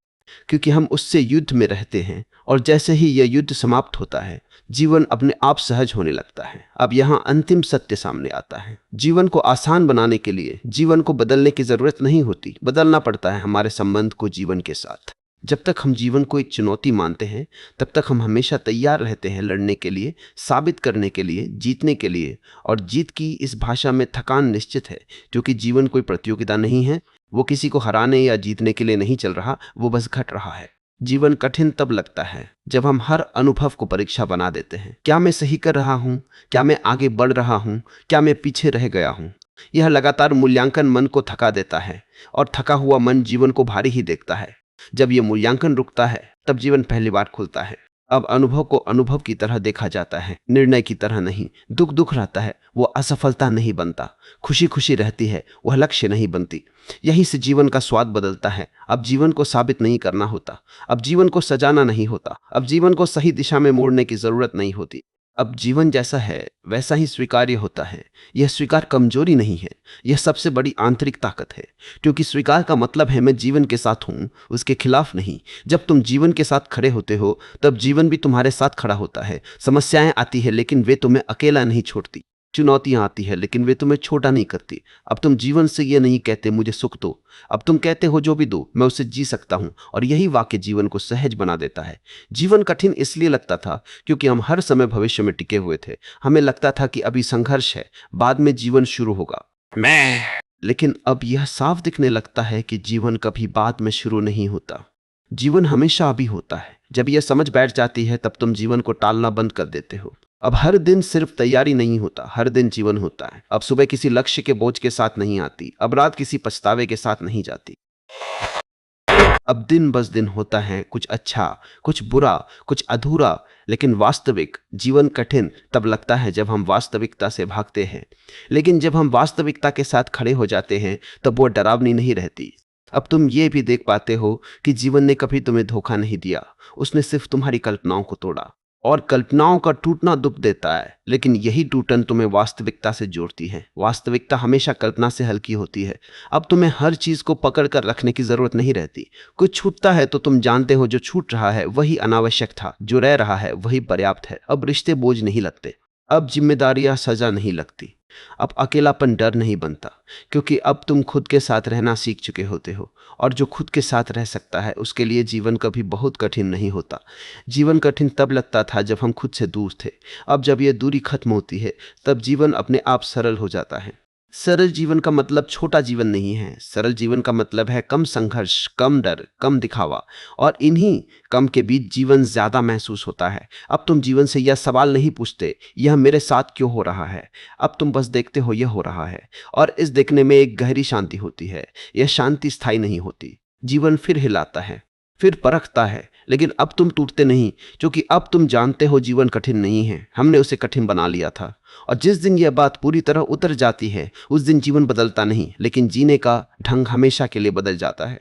क्योंकि हम उससे युद्ध में रहते हैं, और जैसे ही यह युद्ध समाप्त होता है जीवन अपने आप सहज होने लगता है। अब यहाँ अंतिम सत्य सामने आता है। जीवन को आसान बनाने के लिए जीवन को बदलने की जरूरत नहीं होती, बदलना पड़ता है हमारे संबंध को जीवन के साथ। जब तक हम जीवन को एक चुनौती मानते हैं तब तक हम हमेशा तैयार रहते हैं लड़ने के लिए, साबित करने के लिए, जीतने के लिए। और जीत की इस भाषा में थकान निश्चित है, क्योंकि जीवन कोई प्रतियोगिता नहीं है। वो किसी को हराने या जीतने के लिए नहीं चल रहा, वो बस घट रहा है। जीवन कठिन तब लगता है जब हम हर अनुभव को परीक्षा बना देते हैं। क्या मैं सही कर रहा हूँ? क्या मैं आगे बढ़ रहा हूँ? क्या मैं पीछे रह गया हूँ? यह लगातार मूल्यांकन मन को थका देता है, और थका हुआ मन जीवन को भारी ही देखता है। जब यह मूल्यांकन रुकता है तब जीवन पहली बार खुलता है। अब अनुभव को अनुभव की तरह देखा जाता है, निर्णय की तरह नहीं। दुख दुख रहता है, वो असफलता नहीं बनता। खुशी खुशी रहती है, वह लक्ष्य नहीं बनती। यहीं से जीवन का स्वाद बदलता है। अब जीवन को साबित नहीं करना होता, अब जीवन को सजाना नहीं होता, अब जीवन को सही दिशा में मोड़ने की जरूरत नहीं होती। अब जीवन जैसा है वैसा ही स्वीकार्य होता है। यह स्वीकार कमजोरी नहीं है, यह सबसे बड़ी आंतरिक ताकत है, क्योंकि स्वीकार का मतलब है मैं जीवन के साथ हूं, उसके खिलाफ नहीं। जब तुम जीवन के साथ खड़े होते हो तब जीवन भी तुम्हारे साथ खड़ा होता है। समस्याएं आती है लेकिन वे तुम्हें अकेला नहीं छोड़ती। चुनौतियां आती है लेकिन वे तुम्हें छोटा नहीं करती। अब तुम जीवन से ये नहीं कहते मुझे सुख दो, अब तुम कहते हो जो भी दो मैं उसे जी सकता हूं। और यही वाक्य जीवन को सहज बना देता है। जीवन कठिन इसलिए लगता था क्योंकि हम हर समय भविष्य में टिके हुए थे। हमें लगता था कि अभी संघर्ष है, बाद में जीवन शुरू होगा। लेकिन अब यह साफ दिखने लगता है कि जीवन कभी बाद में शुरू नहीं होता, जीवन हमेशा अभी होता है। जब यह समझ बैठ जाती है तब तुम जीवन को टालना बंद कर देते हो। अब हर दिन सिर्फ तैयारी नहीं होता, हर दिन जीवन होता है। अब सुबह किसी लक्ष्य के बोझ के साथ नहीं आती, अब रात किसी पछतावे के साथ नहीं जाती। अब दिन बस दिन होता है, कुछ अच्छा, कुछ बुरा, कुछ अधूरा, लेकिन वास्तविक। जीवन कठिन तब लगता है जब हम वास्तविकता से भागते हैं, लेकिन जब हम वास्तविकता के साथ खड़े हो जाते हैं तब वो डरावनी नहीं रहती। अब तुम ये भी देख पाते हो कि जीवन ने कभी तुम्हें धोखा नहीं दिया, उसने सिर्फ तुम्हारी कल्पनाओं को तोड़ा। और कल्पनाओं का टूटना दुख देता है, लेकिन यही टूटन तुम्हें वास्तविकता से जोड़ती है। वास्तविकता हमेशा कल्पना से हल्की होती है। अब तुम्हें हर चीज को पकड़ कर रखने की जरूरत नहीं रहती। कुछ छूटता है तो तुम जानते हो जो छूट रहा है वही अनावश्यक था, जो रह रहा है वही पर्याप्त है। अब रिश्ते बोझ नहीं लगते, अब जिम्मेदारियां सजा नहीं लगती, अब अकेलापन डर नहीं बनता, क्योंकि अब तुम खुद के साथ रहना सीख चुके होते हो। और जो खुद के साथ रह सकता है उसके लिए जीवन कभी बहुत कठिन नहीं होता। जीवन कठिन तब लगता था जब हम खुद से दूर थे। अब जब यह दूरी खत्म होती है तब जीवन अपने आप सरल हो जाता है। सरल जीवन का मतलब छोटा जीवन नहीं है, सरल जीवन का मतलब है कम संघर्ष, कम डर, कम दिखावा, और इन्हीं कम के बीच जीवन ज्यादा महसूस होता है। अब तुम जीवन से यह सवाल नहीं पूछते यह मेरे साथ क्यों हो रहा है, अब तुम बस देखते हो यह हो रहा है। और इस देखने में एक गहरी शांति होती है। यह शांति स्थायी नहीं होती। जीवन फिर हिलाता है, फिर परखता है, लेकिन अब तुम टूटते नहीं, क्योंकि अब तुम जानते हो जीवन कठिन नहीं है, हमने उसे कठिन बना लिया था। और जिस दिन यह बात पूरी तरह उतर जाती है उस दिन जीवन बदलता नहीं, लेकिन जीने का ढंग हमेशा के लिए बदल जाता है।